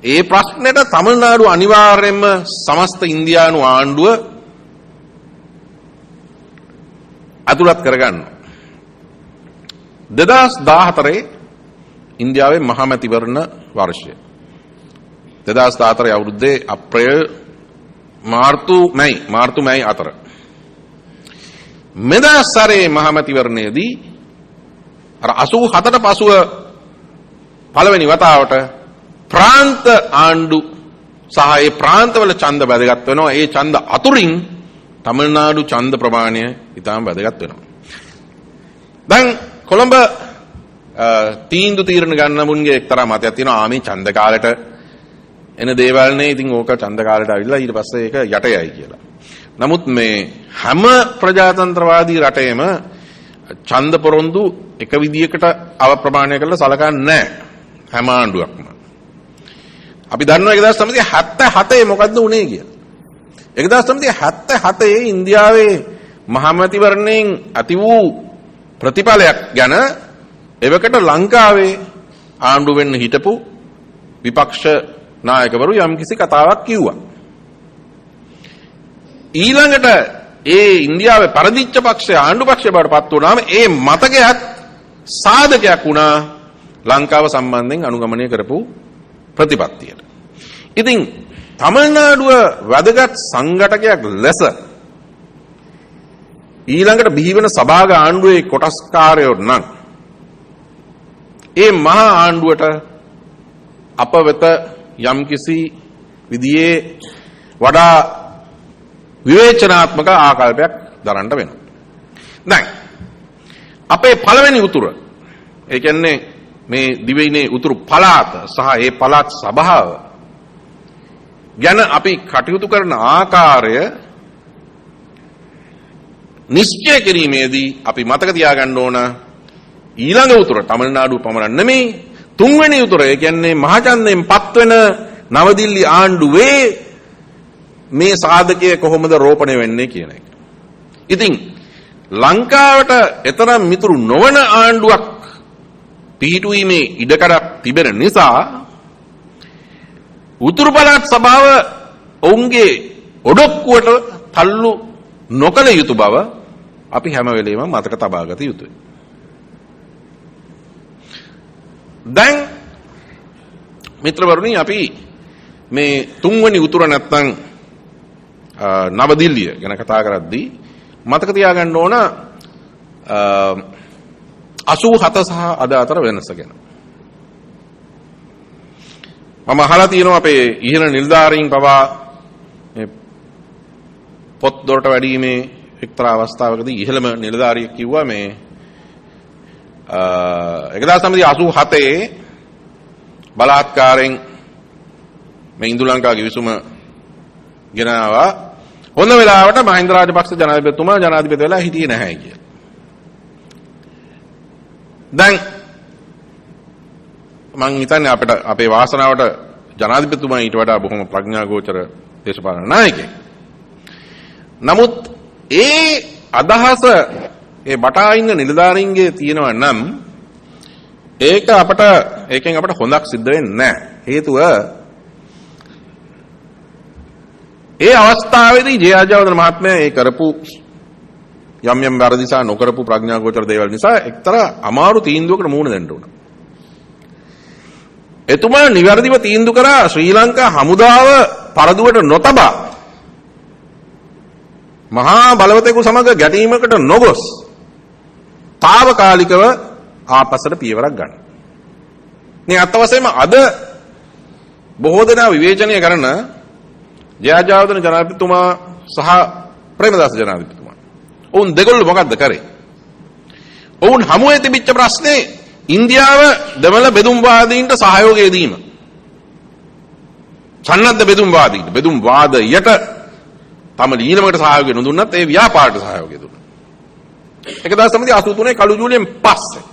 ඒ ප්‍රශ්නෙට තමිල්නාඩුව අනිවාර්යයෙන්ම සමස්ත ඉන්දියානු ආණ්ඩුව අතුලත් කරගන්නවා. 2014 ඉන්දියාවේ මහමැතිවරණ වර්ෂය. 2014 අවුරුද්දේ අප්‍රේල් මාර්තු මැයි අතර. මෙදා සැරේ මහමැතිවරණයේදී අර 87ට පසුව පළවෙනි වතාවට ප්‍රාන්ත ආණ්ඩු සහ ඒ ප්‍රාන්තවල ඡන්ද වැදගත් වෙනවා. ඒ ඡන්ද අතුරින් තමිල්නාඩු ඡන්ද ප්‍රමාණය ඉතාම වැදගත් වෙනවා. දැන් කොළඹ තීන්දුව ගන්න මුන්ගේ එක්තරා මතයක් තියෙනවා. මේ ඡන්ද කාලෙට එන දේවල් නේ. ඉතින් ඕක ඡන්ද කාලෙට ආවිල්ලා ඊට පස්සේ ඒක යට යයි කියලා. නමුත් මේ හැම ප්‍රජාතන්ත්‍රවාදී රටේම ඡන්ද පොරොන්දු එක විදියකට අවප්‍රමාණය කරලා සලකන්නේ නැහැ. හැම ආණ්ඩුවක්ම. අපි දන්නවා 1977 මොකද්ද උනේ කියලා. 1977 ඉන්දියාවේ මහමැතිවරණයෙන් ඇති වූ ප්‍රතිඵලයක් ගැන එවකට ලංකාවේ ආණ්ඩු වෙන්න හිටපු විපක්ෂ නායකවරු යම්කිසි කතාවක් කිව්වා. ඊළඟට ඒ ඉන්දියාවේ පරදිච්ච පක්ෂය ආණ්ඩු පක්ෂය බවට පත් වුණාම ඒ මතකයක් සාධකයක් වුණා ලංකාව සම්බන්ධයෙන් අනුගමනය කරපු ප්‍රතිපත්තියට. ඉතින් තමිල්නාඩුව වැදගත් සංඝටකයක් ලෙස ඊළඟට බිහිවන සභාග ආණ්ඩුවේ කොටස්කාරයෝ නම් ඒ මහා ආණ්ඩුවට අප වෙත යම්කිසි විදියේ වඩා විවේචනාත්මක ආකල්පයක් දරන්න වෙනවා. දැන් අපේ පළවෙනි උතුර ඒ කියන්නේ මේ දිවයිනේ උතුරු පළාත සහ ඒ පළාත් සභාව ගැන අපි කටයුතු කරන ආකාරය නිශ්චය කිරීමේදී අපි මතක තියාගන්න ඕන ඊළඟ උතුර තමිල්නාඩුව පමණ නෙමෙයි තුන්වෙනි උතුර ඒ කියන්නේ මහජනයෙන් පත්වෙන නවදිල්ලි ආණ්ඩුවේ මේ සාධකය කොහොමද රෝපණය වෙන්නේ කියන එක. ඉතින් ලංකාවට එතරම් මිතුරු නොවන ආණ්ඩුවක් පිහිටුවීමේ ඉඩකඩක් තිබෙන නිසා උතුරු පළාත් සභාව ඔවුන්ගේ ඔඩොක්කුවට තල්ලු නොකළ යුතු බව අපි හැම වෙලේම මතක තබා ගත යුතුයි. දැන් මිත්‍රවරුනි අපි මේ තුන්වෙනි උතුර නැත්නම් නවදිල්ලිය ගැන කතා කරද්දී මතක තියාගන්න ඕන 87 සහ අද අතර වෙනස ගැන. මම අහලා තියෙනවා අපේ ඉහළ නිලධාරීන් පවා මේ පොත් දොරට වැඩිීමේ එක්තරා අවස්ථාවකදී ඉහළම නිලධාරියෙක් කිව්වා මේ 1987 බලාත්කාරයෙන් මේ ඉන්දු ලංකා ගිවිසුම ගෙනාවා. හොඳ වෙලාවට මහින්ද රාජපක්ෂ ජනාධිපතිතුමා ජනාධිපති වෙලා හිටියේ නැහැ කියලා. දැන් මං හිතන්නේ අපේ වාසනාවට ජනාධිපතිතුමා ඊට වඩා බොහොම ප්‍රඥාගෝචර දේශපාලන නායකයෙක්. නමුත් ඒ අදහස ඒ බටා ඉන්න නිලධාරීන්ගේ තියෙනවා නම් ඒකෙන් අපට හොඳක් සිද්ධ වෙන්නේ නැහැ. හේතුව ඒ අවස්ථාවේදී ජයජයවර්ධන මහත්මයා ඒ කරපු යම් වැරදි නිසා නොකරපු ප්‍රඥාගෝචර දේවල් නිසා එක්තරා අමාරු තීන්දුවකට මුහුණ දෙන්න උනා. එතුමා නිවැරදිව තීන්දුව කරා ශ්‍රී ලංකා හමුදාව පරදුවට නොතබා මහා බලවතෙකු සමග ගැටීමකට නොගොස් తాවකාලිකව ආපස්සට පියවරක් ගන්න. මේ අත් වශයෙන්ම අද බොහෝ දෙනා විවේචනය කරන ජයජාවදන ජනාධිපතිතුමා සහ ප්‍රේමදාස ජනාධිපතිතුමා. ඔවුන් දෙගොල්ලෝ මොකද්ද කරේ? ඔවුන් හමුවේ තිබිච්ච ප්‍රශ්නේ ඉන්දියාව දෙමළ බෙදුම්වාදීන්ට සහයෝගය දීම. සන්නද්ධ බෙදුම්වාදීන්ට බෙදුම්වාදයට තම ලීනමකට සහයෝගය නොදුන්නත් ඒ ව්‍යාපාරයට සහයෝගය දුන්නා. 1983 කළු ජූලියෙන් පස්සේ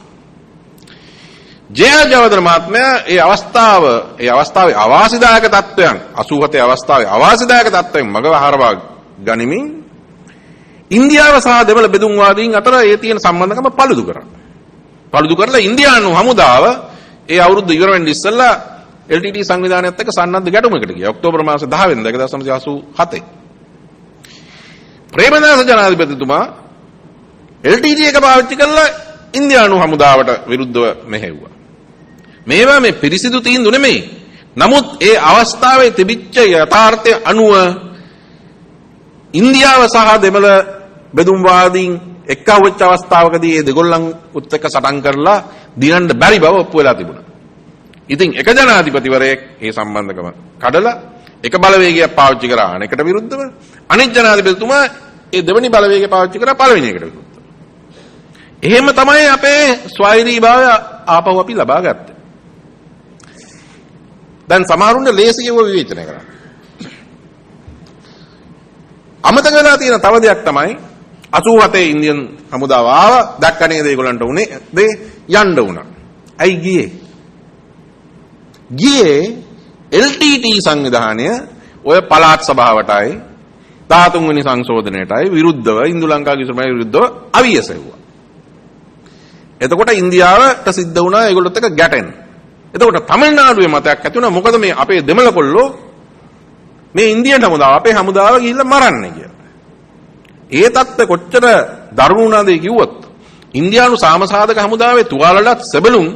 ජයජාවදන මහත්මයා ඒ අවස්ථාවේ අවාසිදායක තත්ත්වයන් 87 අවස්ථාවේ අවාසිදායක තත්ත්වයන් මගහරවා ගනිමින් ඉන්දියාව සහ දෙමළ බෙදුම්වාදීන් අතර ඒ තියෙන සම්බන්ධකම පළුදු කරා. පළුදු කරලා ඉන්දියානු හමුදාව ඒ අවුරුද්ද ඉවර වෙන්න ඉස්සෙල්ලා LTT සංවිධානයත් එක්ක සන්නද්ධ ගැටුමකට ගියා. ඔක්තෝබර් මාසේ 10 වෙනිදා 1987. ප්‍රේමදාස ජනාධිපතිතුමා LTT එක පාවිච්චි කරලා ඉන්දියානු හමුදාවට විරුද්ධව මෙහෙව්වා. මේවා මේ පිරිසිදු තීන්දුව නෙමෙයි. නමුත් ඒ අවස්ථාවේ තිබිච්ච යථාර්ථය අනුව ඉන්දියාව සහ දෙමළ බෙදුම්වාදීන් එක්කවෙච්ච අවස්ථාවකදී ඒ දෙගොල්ලන් උත් එක්ක සටන් කරලා දිනන්න බැරි බව ඔප්පු වෙලා තිබුණා. ඉතින් එක ජනාධිපතිවරයෙක් මේ සම්බන්ධකම කඩලා එක බලවේගයක් පාවිච්චි කරා අනෙකට විරුද්ධව අනිත් ජනාධිපතිතුමා ඒ දෙවෙනි බලවේගය පාවිච්චි කරා පළවෙනි එකට විරුද්ධව. එහෙම තමයි අපේ ස්වෛරීභාවය ආපහු අපි ලබා ගත්තේ. දැන් සමහරුන්ට ලේසියව විවේචනය කරා. අමතක වෙලා තියෙන තව දෙයක් තමයි 87 ඉන්දියන් හමුදාව ආවා දැක්කනේ ඒගොල්ලන්ට උනේ දේ යන්න උනා. ඇයි ගියේ LTT සංවිධානය ඔය පළාත් සභාවටයි 13 වෙනි සංශෝධනයටයි විරුද්ධව ඉන්දු ලංකා කිසිමයි විරුද්ධව අවියසෙව්වා. එතකොට ඉන්දියාවට සිද්ධ වුණා ඒගොල්ලොත් එක්ක ගැටෙන්න. එතකොට තමිල්නාඩුවේ මතයක් ඇති වුණා මොකද මේ අපේ දෙමළ කොල්ලෝ මේ ඉන්දියන් හමුදාව අපේ හමුදාව ගිහිල්ලා මරන්නේ කියලා. ඒ தත්ත්ව කොච්චර දරුණු වුණාද කිව්වොත් ඉන්දියානු සාමසාධක හමුදාවේ තුවාලලත් සෙබළුන්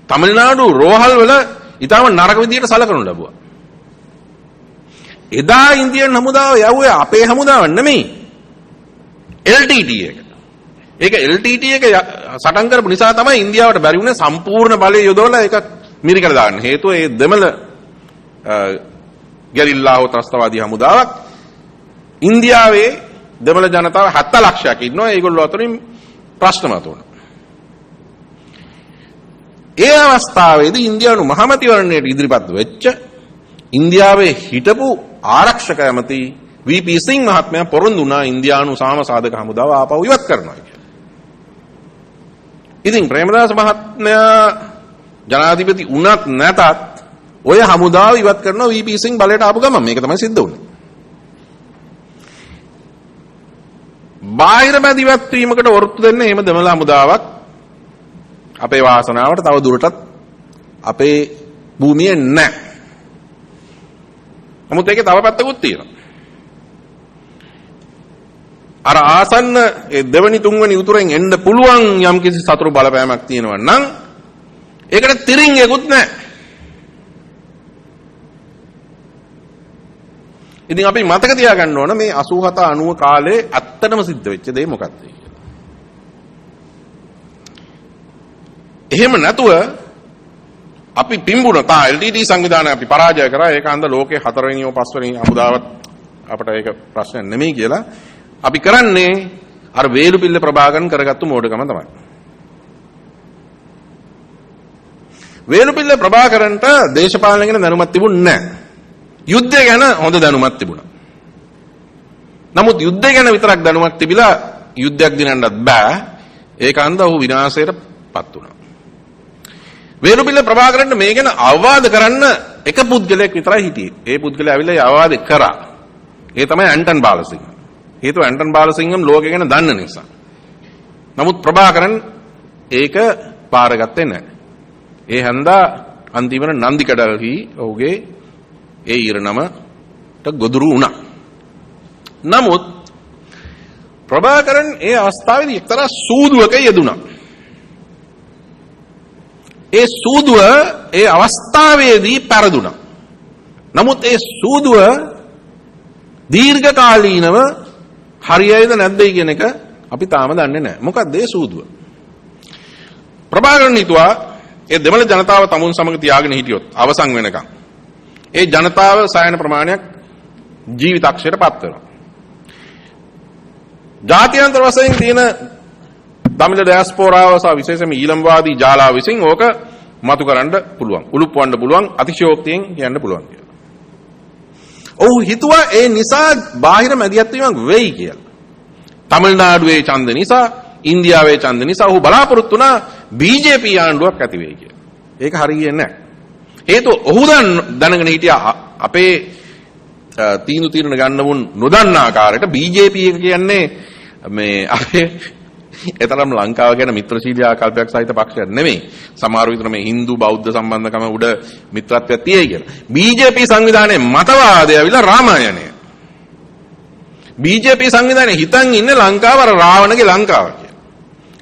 තමිල්නාඩු රෝහල් වල ඊටම නරක විදියට සලකනු ලැබුවා. එදා ඉන්දියන් හමුදාව යවුවේ අපේ හමුදාව නෙමෙයි LTT එක. ඒක LTT එක සටන් කරපු නිසා තමයි ඉන්දියාවට බැරි වුණේ සම්පූර්ණ බලය යොදවලා ඒක මිරිකලා දාන්න. හේතුව ඒ දෙමළ ගැරිල්ලා හෝ ත්‍රස්තවාදී හමුදාවක් ඉන්දියාවේ දෙමළ ජනතාව 70 ලක්ෂයක් ඉන්නවා. ඒගොල්ලෝ අතරින් ප්‍රශ්න මතුවනවා. ඒ අවස්ථාවේදී ඉන්දියානු මහමැතිවරණයට ඉදිරිපත් වෙච්ච ඉන්දියාවේ හිටපු ආරක්ෂක ඇමති VP සිං මහත්මයා පොරොන්දු වුණා ඉන්දියානු සාමසාධක හමුදාව ආපහු ඉවත් කරනවා කියලා. ඉතින් ප්‍රේමදාස මහත්මයා ජනාධිපති වුණත් නැතත් ඔය හමුදාව ඉවත් කරනවා VP සිං බලයට ආපු ගමන් මේක තමයි සිද්ධ වුනේ. බාහිර මැදිවත් වීමකට වෘත්තු දෙන්න එහෙම දෙමළ හමුදාවක් අපේ වාසනාවට තව දුරටත් අපේ භූමියේ නැහැ. නමුත් ඒකේ තව පැත්තකුත් තියෙනවා. අර ආසන්න ඒ දෙවෙනි තුන්වෙනි උතුරෙන් එන්න පුළුවන් යම්කිසි සතුරු බලපෑමක් තියෙනවා නම් ඒකට තිරින් එකකුත් නැහැ. ඉතින් අපි මතක තියාගන්න ඕන මේ 87 90 කාලේ ඇත්තටම සිද්ධ වෙච්ච දේ මොකක්ද කියලා. එහෙම නැතුව අපි පිඹුණා LTT සංවිධානය අපි පරාජය කරා ඒක අන්ද ලෝකේ 4 වෙනි 5 වෙනි හමුදාවත් අපිට ඒක ප්‍රශ්නයක් නෙමෙයි කියලා අපි කරන්නේ අර වේලුපිල්ල ප්‍රභාකරන් කරගත්තු මෝඩකම තමයි. වේලුපිල්ල ප්‍රභාකරන්ට දේශපාලන ගැන දැනුමක් තිබුණේ නැහැ. යුද්ධය ගැන හොඳ දැනුමක් තිබුණා. නමුත් යුද්ධය ගැන විතරක් දැනුමක් තිබිලා යුද්ධයක් දිනන්නත් බෑ. ඒක අන්ද ඔහු විනාශයටපත් වුණා. වේලුපිල්ල ප්‍රභාකරන්ට මේ ගැන අවවාද කරන්න එක පුද්ගලයෙක් විතරයි හිටියේ. ඒ පුද්ගලයා ඇවිල්ලා අවවාද කරා. ඒ තමයි ඇන්ටන් බාලසිංහ. හේතුව ඇන්ටන් බාලසිංහම් ලෝකෙ ගැන දන්න නිසා. නමුත් ප්‍රභාකරන් ඒක පාරගත්තේ නැහැ. ඒ හන්දා අන්තිමට නන්දිකඩල්හි ඔහුගේ ඒ ඉරණමට ගොදුරු වුණා. නමුත් ප්‍රභාකරන් ඒ අවස්ථාවේදී එක්තරා සූදුවක යෙදුණා. ඒ සූදුව ඒ අවස්ථාවේදී පෙරදුණා. නමුත් ඒ සූදුව දීර්ඝ කාලීනව හරියයිද නැද්දයි කියන එක අපි තාම දන්නේ නැහැ. මොකක්ද ඒ සූදුව? ප්‍රභාකරන් හිතුවා ඒ දෙමළ ජනතාව තමුන් සමග තියාගෙන හිටියොත් අවසන් වෙනකම් ඒ ජනතාව සායන ප්‍රමාණයක් ජීවිතක්ෂයට පත් වෙනවා. ජාත්‍යන්තර වශයෙන් තියෙන තමිල ඩයස්පෝරාව සහ විශේෂයෙන්ම ඊළම්වාදී ජාලාව විසින් ඕක මතු කරන්න පුළුවන්. උලුප්පවන්න පුළුවන් අතිශයෝක්තියෙන් කියන්න පුළුවන් කියලා. ඔව් හිතුවා ඒ නිසා බාහිර මැදිහත් වීමක් වෙයි කියලා. තමිල්නාඩුවේ ඡන්ද නිසා, ඉන්දියාවේ ඡන්ද නිසා ඔහු බලාපොරොත්තු වුණා BJP ආණ්ඩුවක් ඇති වෙයි කියලා. ඒක හරියන්නේ නැහැ. හේතුව ඔහු දැනගෙන හිටියා අපේ තීරණ ගන්නවුන් නොදන්නා ආකාරයට BJP එක කියන්නේ මේ අපේ එතරම් ලංකාව ගැන මිත්‍රශීලී ආකල්පයක් සහිත පක්ෂයක් නෙමෙයි. සමහර විතර මේ Hindu බෞද්ධ සම්බන්ධකම උඩ මිත්‍රත්වයක් තියෙයි කියලා. BJP සංවිධානයේ මතවාදය ඇවිල්ලා රාමායනය. BJP සංවිධානයේ හිතන් ඉන්නේ ලංකාව අර රාවණගේ ලංකාව කියලා.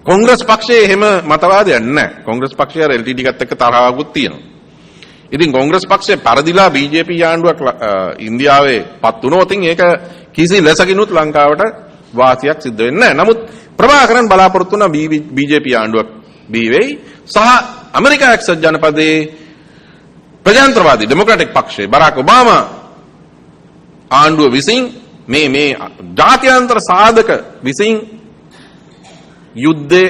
කොංග්‍රස් පක්ෂයේ එහෙම මතවාදයක් නැහැ. කොංග්‍රස් පක්ෂය අර LTT එකත් එක්ක තරහවකුත් තියෙනවා. ඉතින් කොංග්‍රස් පක්ෂය පරදිලා BJP ආණ්ඩුවක් ඉන්දියාවේ පත් වුණොත් ඉතින් ඒක කිසි ලෙසකිනුත් ලංකාවට වාසියක් සිද්ධ වෙන්නේ නැහැ. නමුත් ප්‍රභාකරන් බලාපොරොත්තු වුණා BJP ආණ්ඩුවක් බිහි වෙයි සහ ඇමරිකා එක්සත් ජනපදයේ ප්‍රජාතන්ත්‍රවාදී ඩෙමොක්‍රැටික් පක්ෂයේ බරාක් ඔබාමා ආණ්ඩුව විසින් මේ ජාත්‍යන්තර සාධක විසින් යුද්ධේ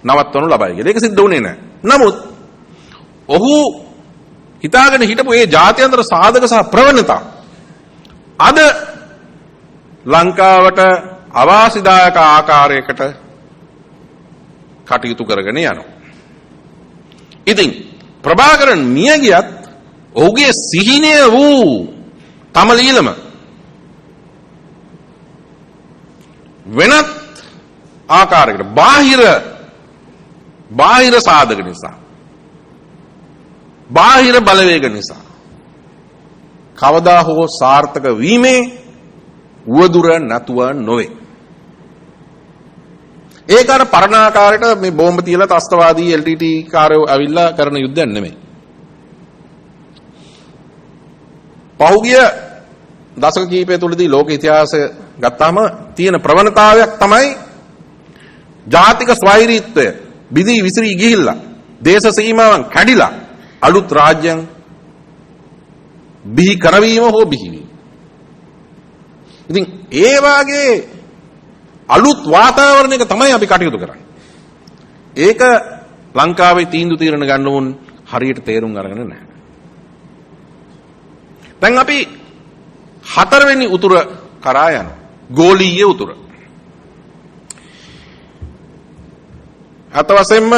නවත්වනු ලබයි කියලා. ඒක සිද්ධ වුණේ නැහැ. නමුත් ඔහු හිතාගෙන හිටපු ඒ ජාත්‍යන්තර සාධක සහ ප්‍රවණතා අද ලංකාවට අවාසිදායක ආකාරයකට කටයුතු කරගෙන යනවා. ඉතින් ප්‍රභාකරන් මිය ගියත් ඔහුගේ සිහිනය වූ තමලීලම වෙනත් ආකාරයකට බාහිර සාධක නිසා බාහිර බලවේග නිසා කවදා හෝ සාර්ථක වීමේ උවදුර නැතුව නොවේ. ඒක අර පරණාකාරයට මේ බෝම්බ තියලා ත්‍ස්තවාදී LTT කාරයෝ ඇවිල්ලා කරන යුද්ධයක් නෙමෙයි. පහුගිය දශක කිහිපය තුළදී ලෝක ඉතිහාසය ගත්තාම තියෙන ප්‍රවණතාවයක් තමයි ජාතික ස්වෛරීත්වය බිදී විසිරී ගිහිල්ලා දේශ සීමාවන් කැඩිලා අලුත් රාජ්‍යයන් බිහි කරවීම හෝ බිහිවීම. ඉතින් ඒ වාගේ අලුත් වාතාවරණයක තමයි අපි කටයුතු කරන්නේ. ඒක ලංකාවේ තීරණ ගන්න උන් හරියට තේරුම් අරගෙන නැහැ. දැන් අපි හතරවෙනි උතුර කරා යනවා. ගෝලීය උතුර. අත වශයෙන්ම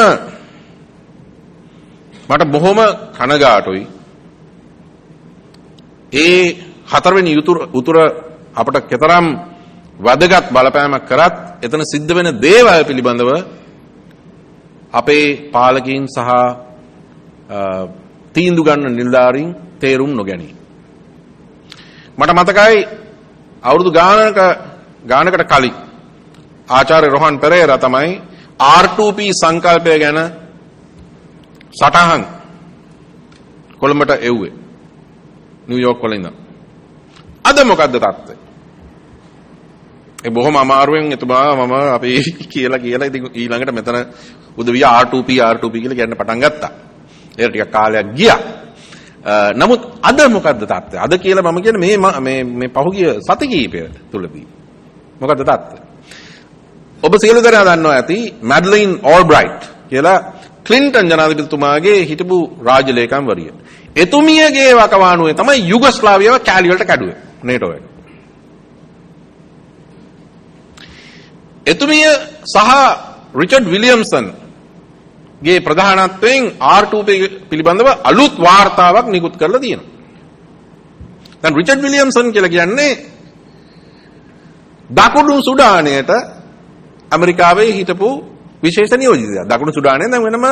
මට බොහොම කනගාටුයි. ඒ හතරවෙනි උතුර අපට කතරම් වැදගත් බලපෑමක් කරත් එතන සිද්ධ වෙන දේවල් පිළිබඳව අපේ පාලකීන් සහ තීන්දුව ගන්න නිලධාරීන් තේරුම් නොගැනීම. මට මතකයි අවුරුදු ගානකට කලින් ආචාර්ය රොහන් පෙරේරා තමයි R2P සංකල්පය ගැන සටහන් කොළඹට එව්වේ. නිව්යෝක් වල ඉඳන්. අද මොකද්ද තත්ත්වය? ඒ බොහොම අමාරුවෙන් එතුමා මම අපි කියලා ඉතින් ඊළඟට මෙතන උදවිය R2P කියලා කියන්න පටන් ගත්තා. ඒක ටිකක් කාලයක් ගියා. නමුත් අද මොකද්ද තත්ත්වය? අද කියලා මම කියන්නේ මේ පහුගිය සති කිහිපය තුලදී. මොකද්ද තත්ත්වය? ඔබ සියලු දෙනා දන්නවා ඇති මැඩ්ලින් ඕල්බ්‍රයිට් කියලා ක්ලින්ටන් ජනාධිපතිතුමාගේ හිටපු රාජ්‍ය ලේකම්වරිය. එතුමියගේ වකවානුවේ තමයි යුගස්ලාවියාව කැලි වලට කැඩුවේ නේටෝ එක. එතුමිය සහ රිචඩ් විලියම්සන් ගේ ප්‍රධානත්වයෙන් R2P පිළිබඳව අලුත් වාර්තාවක් නිකුත් කරලා තියෙනවා. දැන් රිචඩ් විලියම්සන් කියලා කියන්නේ දකුණු සුඩානයට ඇමරිකාවේ හිටපු විශේෂ නියෝජිතයා. දකුණු සුඩානයේ දැන් වෙනම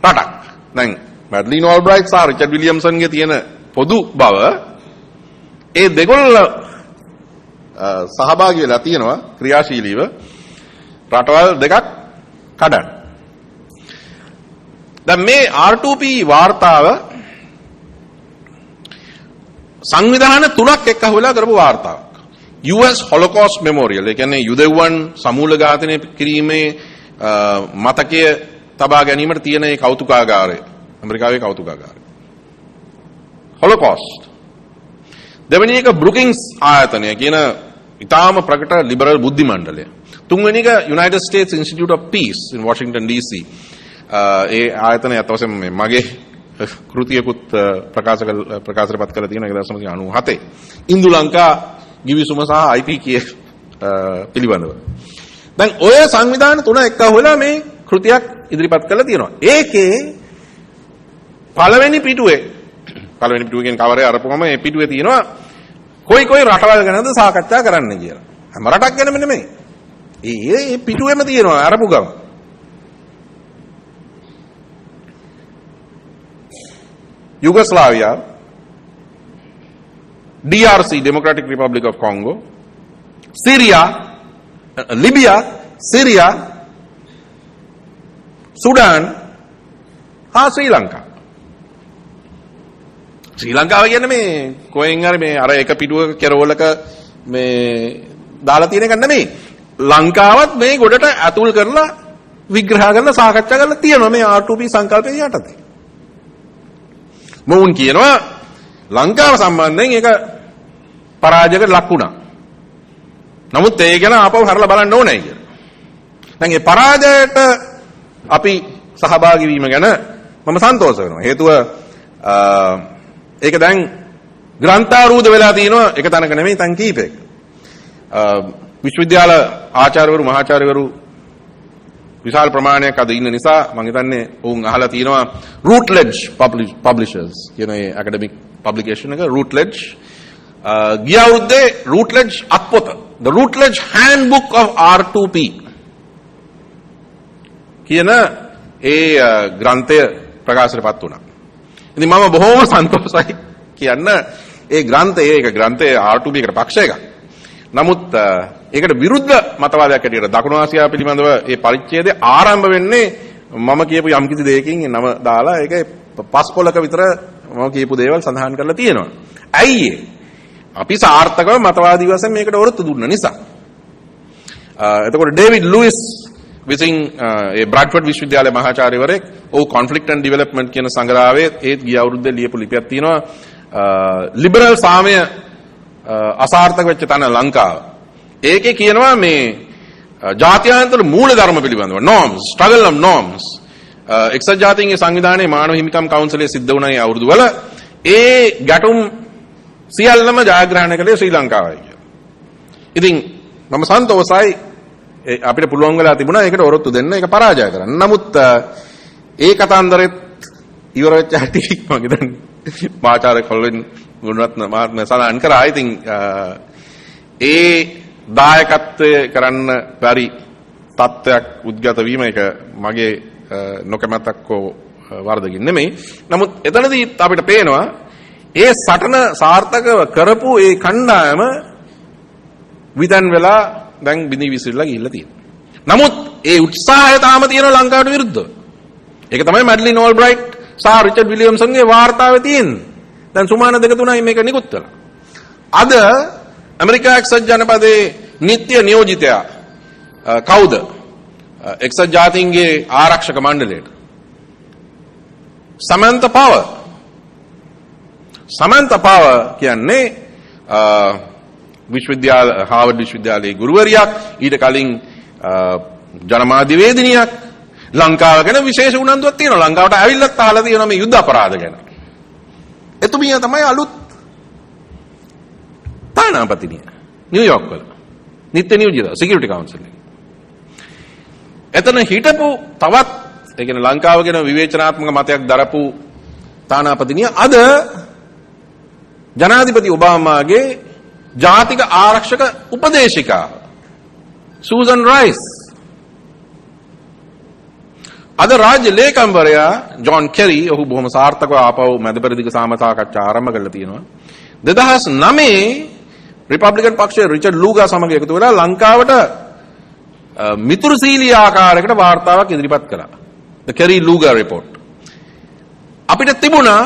රටක්. දැන් මැඩ්ලින් ඕල්බ්‍රයිට් සහ රිචඩ් විලියම්සන්ගේ තියෙන පොදු බව ඒ දෙගොල්ල සහභාගී වෙලා තියෙනවා ක්‍රියාශීලීව රටවල් දෙකක් කඩන්න. දැන් මේ R2P වාර්තාව සංවිධාන තුනක් එක්ක අහුවෙලා කරපු වාර්තාවක්. US Holocaust Memorial, ඒ කියන්නේ යුදෙව්වන් සමූල ඝාතනය කිරීමේ මතකය තබා ගැනීමට තියෙන ඒ කෞතුකාගාරය. ඇමරිකාවේ කෞතුකාගාරය. Holocaust. දෙවෙනි එක බ්‍රුකින්ස් ආයතනය කියන ඉතාම ප්‍රකට ලිබරල් බුද්ධි මණ්ඩලය. තුන්වෙනි එක United States Institute of Peace in Washington DC. ඒ ආයතනය අත වශයෙන් මගේ කෘතියකුත් ප්‍රකාශපත් කරලා තියෙනවා 1997. ඉන්දු ලංකා ගිවිසුම සහ IPK පිළිබඳව. දැන් ඔය සංවිධාන තුන එක්කහුව වෙලා මේ කෘතියක් ඉදිරිපත් කරලා තියෙනවා. ඒකේ පළවෙනි පිටුවේ කියන කවරේ අරපුවම මේ පිටුවේ තියෙනවා කොයි රටවල් ගැනද සාකච්ඡා කරන්න කියලා. හැම රටක් ගැනම නෙමෙයි. ඒ පිටුවේම තියෙනවා අරපු ගම. Yugoslavia, DRC, Democratic Republic of Congo, Syria, Libya, Syria, Sudan, Sri Lanka. ශ්‍රී ලංකාව කියන්නේ මේ කොහෙන් හරි මේ අර එක පිටුවක කෙරවලක මේ දාලා තියෙන එක නෙමෙයි. ලංකාවත් මේ ගොඩට ඇතුල් කරලා විග්‍රහ කරලා සාකච්ඡා කරලා තියෙනවා මේ R2P සංකල්පයේ යටතේ. මොවුන් කියනවා ලංකාව සම්බන්ධයෙන් ඒක පරාජයකට ලක් වුණා. නමුත් ඒ ගැන ආපහු හරලා බලන්න ඕනේ කියලා. දැන් මේ පරාජයට අපි සහභාගී වීම ගැන මම සන්තෝෂ වෙනවා. හේතුව ඒක දැන් ග්‍රන්ථාරූඪ වෙලා තියෙනවා එක තැනක නෙමෙයි තැන් කීපයක. විශ්වවිද්‍යාල ආචාර්යවරු මහාචාර්යවරු විශාල ප්‍රමාණයක් අද ඉන්න නිසා මම හිතන්නේ ඔවුන් අහලා තියෙනවා Routledge Publishers කියන ඒ academic publication එක Routledge ගිය අවුරුද්දේ Routledge අත්පොත The Routledge Handbook of R2P කියන ඒ ග්‍රන්ථය ප්‍රකාශයටපත් වුණා. ඉතින් මම බොහොම සන්තෝෂයි කියන්න ඒ ග්‍රන්ථය R2P එකට පක්ෂ එකක්. නමුත් ඒකට විරුද්ධ මතවාදයක් ඇටියට දකුණු ආසියාව පිළිබඳව ඒ පරිච්ඡේදය ආරම්භ වෙන්නේ මම කියපු යම්කිසි දෙයකින් නම දාලා ඒක පස්පොලක විතර මම කියපු දේවල් සඳහන් කරලා තියෙනවා. ඇයි ඒ? අපි සාර්ථකව මතවාදී වශයෙන් මේකට වරොත්තු දුන්න නිසා. එතකොට ඩේවිඩ් ලුයිස් විසින් ඒ බ්‍රැඩ්ෆර්ඩ් විශ්වවිද්‍යාලයේ මහාචාර්යවරයෙක් conflict and development කියන සංග්‍රහයේ ඒත් ගිය අවුරුද්දේ ලියපු ලිපියක් තියෙනවා ලිබරල් සාමය අසාර්ථක වෙච්ච තැන ලංකාව. ඒකේ කියනවා මේ ජාත්‍යන්තර මූල ධර්ම පිළිබඳව norms, struggle of norms. එක්සත් ජාතීන්ගේ සංවිධානයේ මානව හිමිකම් කවුන්සිලයේ සිද්ධ වුණ ඒ අවුරුදු වල ඒ ගැටුම් සියල්ලම ජයග්‍රහණය කළේ ශ්‍රී ලංකාවයි කියලා. ඉතින් මම සන්තෝෂයි අපිට පුළුවන් වෙලා තිබුණා ඒකට ඔරොත්තු දෙන්න ඒක පරාජය කරන්න. නමුත් ඒ කතාන්දරෙත් ඉවර වෙච්ච හැටි මම හිතන්නේ මාචාර්ය කොල්ලෙන් ගුණරත්න මහත්මයා සඳහන් කරා. ඉතින් ඒ දායකත්වය කරන්න බැරි තත්ත්වයක් උද්ගත වීම එක මගේ නොකමැත්තක් හෝ වරදකින් නෙමෙයි. නමුත් එතනදී අපිට පේනවා ඒ සටන සාර්ථකව කරපු ඒ කණ්ඩායම විතන් වෙලා දැන් බිනි විසිරලා ගිහිල්ලා තියෙනවා. නමුත් ඒ උත්සාහය තාම තියෙනවා ලංකාවට විරුද්ධව. ඒක තමයි මැඩ්ලින් ඕල්බ්‍රයිට් සහ රිචඩ් විලියම්සන්ගේ වාර්තාවේ තියෙන්නේ. දැන් සුමාන 2-3යි මේක නිකුත් කළා. අද ඇමරිකා එක්සත් ජනපදයේ නිත්‍ය නියෝජිතයා කවුද? එක්සත් ජාතීන්ගේ ආරක්ෂක මණ්ඩලයට සමන්ත පවර් කියන්නේ හාවර්ඩ් විශ්වවිද්‍යාලයේ ගුරුවරියක්, ඊට කලින් ජනමාධ්‍යවේදිනියක්. ලංකාව ගැන විශේෂ උනන්දුවක් තියෙනවා. ලංකාවට ඇවිල්ලත් අහලා තියෙනවා මේ යුද්ධ අපරාධ ගැන. එතුමිය තමයි අලුත් තානාපතිනිය නිව්යෝක් වල. නිත්‍ය නියෝජිත සිකියුරිටි කවුන්සිල් එකේ. එතන හිටපු තවත් ඒ කියන්නේ ලංකාව ගැන විවේචනාත්මක මතයක් දරපු තානාපතිනිය අද ජනාධිපති ඔබාමාගේ ජාතික ආරක්ෂක උපදේශිකාව සූසන් රයිස්. අද රාජ්‍ය ලේකම්වරයා ජොන් කෙරි ඔහු බොහොම සාර්ථකව ආපහු මැද පෙරදිග සාකච්ඡා ආරම්භ කරලා තියෙනවා. 2009 රිපබ්ලිකන් පක්ෂයේ රිචඩ් ලූගා සමග එකතු වෙලා ලංකාවට මිතුරුශීලී ආකාරයකට වාර්තාවක් ඉදිරිපත් කළා. The Kerry Lugar report. අපිට තිබුණා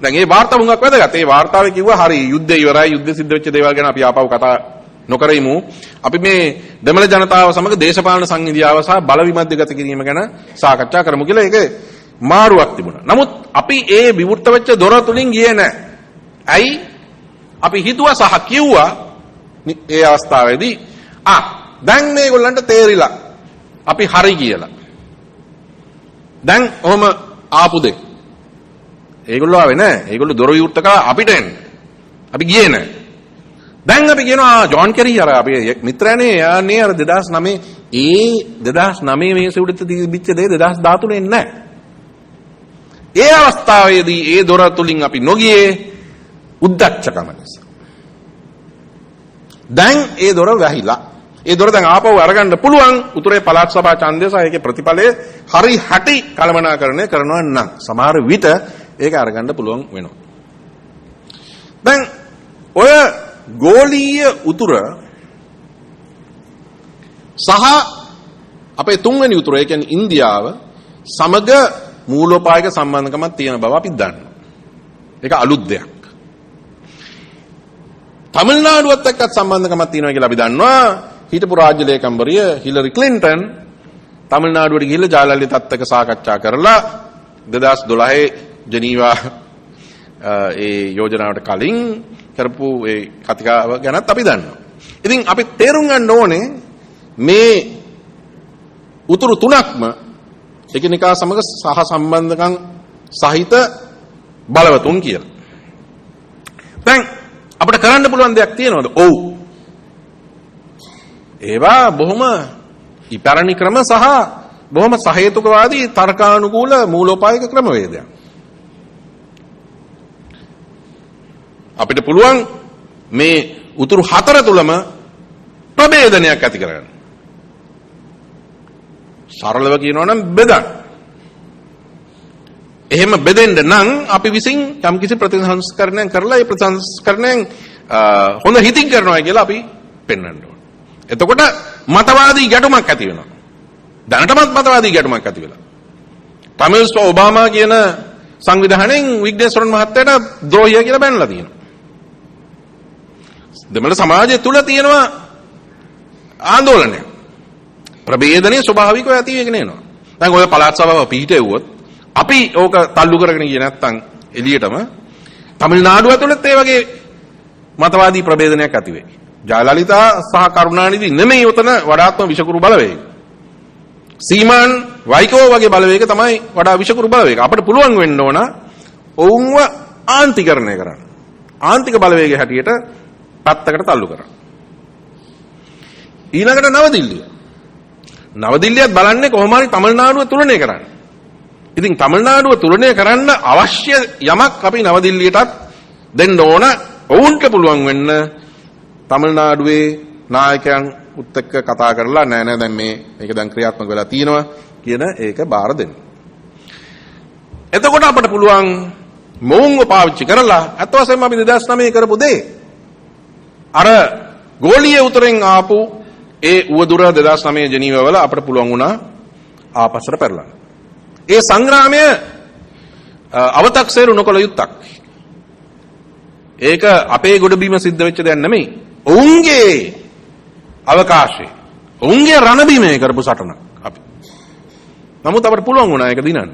දැන් මේ වාර්තාව හුඟක් වැදගත්. ඒ වාර්තාවේ කිව්වා හරි යුද්ධය ඉවරයි, යුද්ධ සිද්ධ වෙච්ච දේවල් ගැන අපි ආපහු කතා නොකරෙමු. අපි මේ දෙමළ ජනතාව සමග දේශපාලන සංහිඳියාව සහ බල විමධ්‍යගත කිරීම ගැන සාකච්ඡා කරමු කියලා ඒක මාරුවක් තිබුණා. නමුත් අපි ඒ විවෘත වෙච්ච දොර තුලින් ගියේ නැහැ. ඇයි? අපි හිතුවා සහ කිව්වා ඒ අවස්ථාවේදී දැන් මේගොල්ලන්ට තේරිලා අපි හරි කියලා. දැන් ඔහම ආපු දෙක්. ඒගොල්ලෝ ආවේ නැහැ. ඒගොල්ලෝ දොර විවෘත කළා අපිට එන්න. අපි ගියේ නැහැ. දැන් අපි කියනවා ජෝන් කෙරි අර අපේ මිත්‍රයානේ යන්නේ අර 2009 මේසේ උඩට තිබිච්ච දේ 2013 එන්නේ නැහැ. ඒ අවස්ථාවේදී ඒ දොර තුලින් අපි නොගියේ උද්දච්චකම නිසා. දැන් ඒ දොර වැහිලා. ඒ දොර දැන් ආපහු අරගන්න පුළුවන් උතුරේ පළාත් සභා ඡන්දය සහ ඒකේ ප්‍රතිඵලයේ හරි හැටි කළමනාකරණය කරනවා නම් සමහර විට ඒක අරගන්න පුළුවන් වෙනවා. දැන් ඔය ගෝලීය උතුර සහ අපේ තුන්වෙනි උතුර ඒ කියන්නේ ඉන්දියාව සමග මූලෝපායක සම්බන්ධකමක් තියෙන බව අපි දන්නවා. ඒක අලුත් දෙයක්. තමිල්නාඩුවත් එක්කත් සම්බන්ධකමක් තියෙනවා කියලා අපි දන්නවා. හිටපු රාජ්‍ය ලේකම්වරිය හිලරි ක්ලින්ටන් තමිල්නාඩුවට ගිහිල්ලා ජයලලිතත් එක්ක සාකච්ඡා කරලා 2012 ජනීවා ඒ යෝජනාවට කලින් කරපු ඒ කතිකාව ගැනත් අපි දන්නවා. ඉතින් අපි තේරුම් ගන්න ඕනේ මේ උතුරු තුනක්ම එකිනෙකා සමග සහ සම්බන්ධකම් සහිත බලවතුන් කියලා. දැන් අපිට කරන්න පුළුවන් දෙයක් තියෙනවද? ඔව්. ඒවා බොහොම ඉපැරණි ක්‍රම සහ බොහොම සහේතුකවාදී තර්කානුකූල මූලෝපායක ක්‍රමවේදයක්. අපිට පුළුවන් මේ උතුරු හතර තුලම ප්‍රභේදනයක් ඇති කරගන්න. සරලව කියනවා නම් බෙදන්න. එහෙම බෙදෙන්න නම් අපි විසින් යම්කිසි ප්‍රතිසංස්කරණයක් කරලා ඒ ප්‍රතිසංස්කරණයෙන් හොඳ හිතින් කරනවා කියලා අපි පෙන්වන්න ඕනේ. එතකොට මතවාදී ගැටුමක් ඇති වෙනවා. දැනටමත් මතවාදී ගැටුමක් ඇති වෙලා. තමිල් ඔබාමා කියන සංවිධානයෙන් විග්නේස්වරන් මහත්තයාට ද්‍රෝහිය කියලා බැනලා තියෙනවා. දෙමළ සමාජය තුල තියෙනවා ආందోලනය. ප්‍රභේදනයේ ස්වභාවිකව ඇති වෙගෙන එනවා. දැන් ඔය පළාත් සභාව පිහිටෙව්වොත් අපි ඕක තල්ලු කරගෙන ගියේ නැත්තම් එළියටම තමිල්නාඩුව ඇතුළත් ඒ වගේ මතවාදී ප්‍රභේදනයක් ඇති වෙයි. ජයලලිතා සහ කරුණානිධි නෙමෙයි උතන වඩාත්ම විෂකුරු බලවේග. සීමාන් වයිකෝ වගේ බලවේග තමයි වඩා විෂකුරු බලවේග. අපිට පුළුවන් වෙන්න ඕන ඔවුන්ව ආන්තිකරණය කරන්න. ආන්තික බලවේගයේ හැටියට පැත්තකට තල්ලු කරන්න. ඊළඟට නවදිල්ලිය. නවදිල්ලියත් බලන්නේ කොහොම හරි තමිල්නාඩුව තුලනය කරන්න. ඉතින් තමිල්නාඩුව තුලනය කරන්න අවශ්‍ය යමක් අපි නවදිල්ලියටත් දෙන්න ඕන. ඔවුන්ට පුළුවන් වෙන්න තමිල්නාඩුවේ නායකයන් උත් එක්ක කතා කරලා නෑ දැන් මේක දැන් ක්‍රියාත්මක වෙලා තියෙනවා කියන ඒක බාර දෙන්න. එතකොට අපිට පුළුවන් මොවුන්ව පාවිච්චි කරලා අත් වශයෙන්ම අපි 2009 කරපු දේ අර ගෝලීය උතරෙන් ආපු ඒ උවදුර 2009 ජනීවා වල අපිට පුළුවන් වුණා ආපස්සට පෙරලන්න. ඒ සංග්‍රාමය අවතක්සේරු නොකළ යුත්තක්. ඒක අපේ ගොඩබිම සිද්ධ වෙච්ච දෙයක් නෙමෙයි. ඔවුන්ගේ අවකාශයේ ඔවුන්ගේ රණබිමේ කරපු සටනක් අපි. නමුත් අපිට පුළුවන් වුණා ඒක දිනන්න.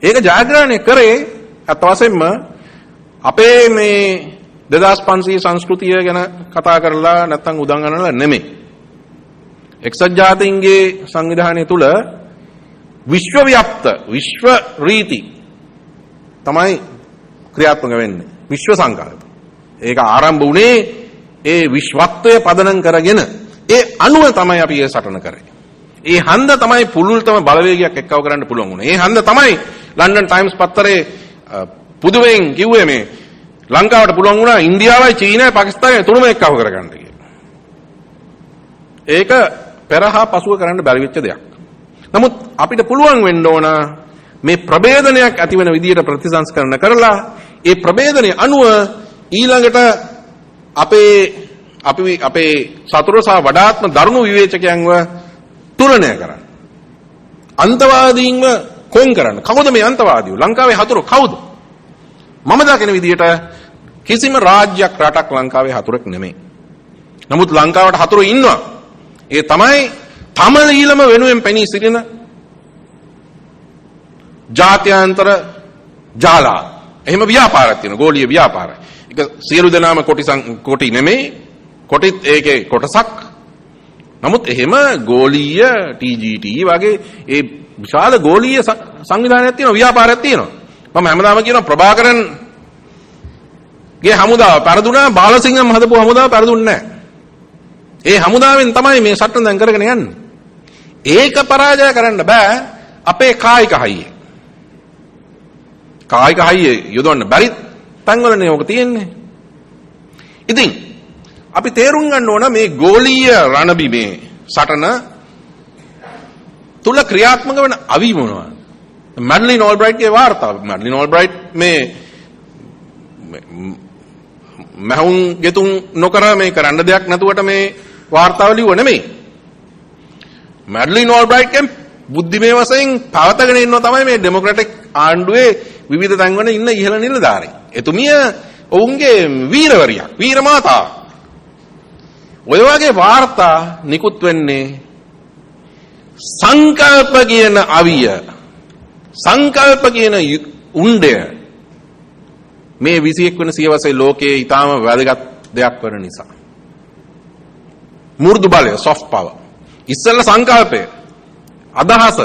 ඒක ජයග්‍රහණය කරේ අත් වශයෙන්ම අපේ මේ 2500 සංස්කෘතිය ගැන කතා කරලා නැත්නම් උදන් අනලා නෙමෙයි. එක්සත් ජාතීන්ගේ සංවිධානය තුල විශ්වව්‍යාප්ත විශ්ව රීති තමයි ක්‍රියාත්මක වෙන්නේ. විශ්ව සංකල්ප. ඒක ආරම්භ වුණේ ඒ විශ්වත්වය පදනම් කරගෙන ඒ අණුව තමයි අපි ඒ සටන කරේ. ඒ හන්ද තමයි පුළුල්තම බලවේගයක් එක්කව කරන්න පුළුවන් වුණේ. ඒ හන්ද තමයි ලන්ඩන් ටයිම්ස් පත්තරේ පුදුවෙන් කිව්වේ මේ ලංකාවට පුළුවන් වුණා ඉන්දියාවයි චීනයයි පාකිස්තානයයි තුනම එක්කව කරගන්න කියලා. ඒක පෙරහා පසුව කරන්න බැරි වෙච්ච දෙයක්. නමුත් අපිට පුළුවන් වෙන්න ඕන මේ ප්‍රභේදනයක් ඇති වෙන විදියට ප්‍රතිසංස්කරණ කරලා ඒ ප්‍රභේදනයේ අනුව ඊළඟට අපේ සතුරු සහ වඩාත්ම දරුණු විවේචකයන්ව තුලනය කරන්න. අන්තවාදීන්ව කොන් කරන්න. කවුද මේ අන්තවාදීෝ? ලංකාවේ හතුරු කවුද? මම දකින විදියට කිසිම රාජ්‍යයක් රටක් ලංකාවේ හතුරෙක් නෙමෙයි. නමුත් ලංකාවට හතුරු ඉන්නවා. ඒ තමයි තම ඊළම වෙනුවෙන් පෙනී සිටින ජාත්‍යන්තර ජාලා. එහෙම ව්‍යාපාරයක් තියෙනවා. ගෝලීය ව්‍යාපාරය. ඒක සියලු දෙනාම කොටි නෙමෙයි. කොටිත් ඒකේ කොටසක්. නමුත් එහෙම ගෝලීය TGT වගේ ඒ විශාල ගෝලීය සංවිධානයක් තියෙනවා, ව්‍යාපාරයක් තියෙනවා. මම හැමදාම කියනවා ප්‍රභාකරන් ගේ හමුදාව පෙරදුනා, බාලසිංහම් හදපු හමුදාව පෙරදුන්නේ නැහැ. ඒ හමුදාවෙන් තමයි මේ සටන දැන් කරගෙන යන්නේ. ඒක පරාජය කරන්න බෑ අපේ කායික හයිය. කායික හයිය යොදවන්න බැරි තැන්වලනේ ඕක තියෙන්නේ. ඉතින් අපි තේරුම් ගන්න ඕන මේ ගෝලීය රණබිමේ සටන තුල ක්‍රියාත්මක වෙන අවි මොනවද? මැඩ්ලින් ඕල්බ්‍රයිට්ගේ වාර්තාව. මැඩ්ලින් ඕල්බ්‍රයිට් මේ මහුන් ගෙතුන් නොකර මේ කරන්න දෙයක් නැතුවට මේ වාර්තාව ලියුව නෙමෙයි. මැඩ්ලින් ඕල්බ්‍රයිට්ගෙන් බුද්ධිමය වශයෙන් පවතගෙන ඉන්නවා තමයි මේ ඩෙමොක්‍රැටික් ආණ්ඩුවේ විවිධ තැන්වල ඉන්න ඉහළ නිලධාරී. එතුමිය ඔවුන්ගේ වීරවරියක්, වීර මාතාවක්. ඔය වගේ වාර්තා නිකුත් වෙන්නේ සංකල්ප කියන අවිය, සංකල්ප කියන උණ්ඩය මේ 21 වෙනි සියවසේ ලෝකයේ ඊටාම වැදගත් දෙයක් වෙන නිසා. මෘදු බලය, soft power. ඉස්සෙල්ලා සංකල්පය, අදහස,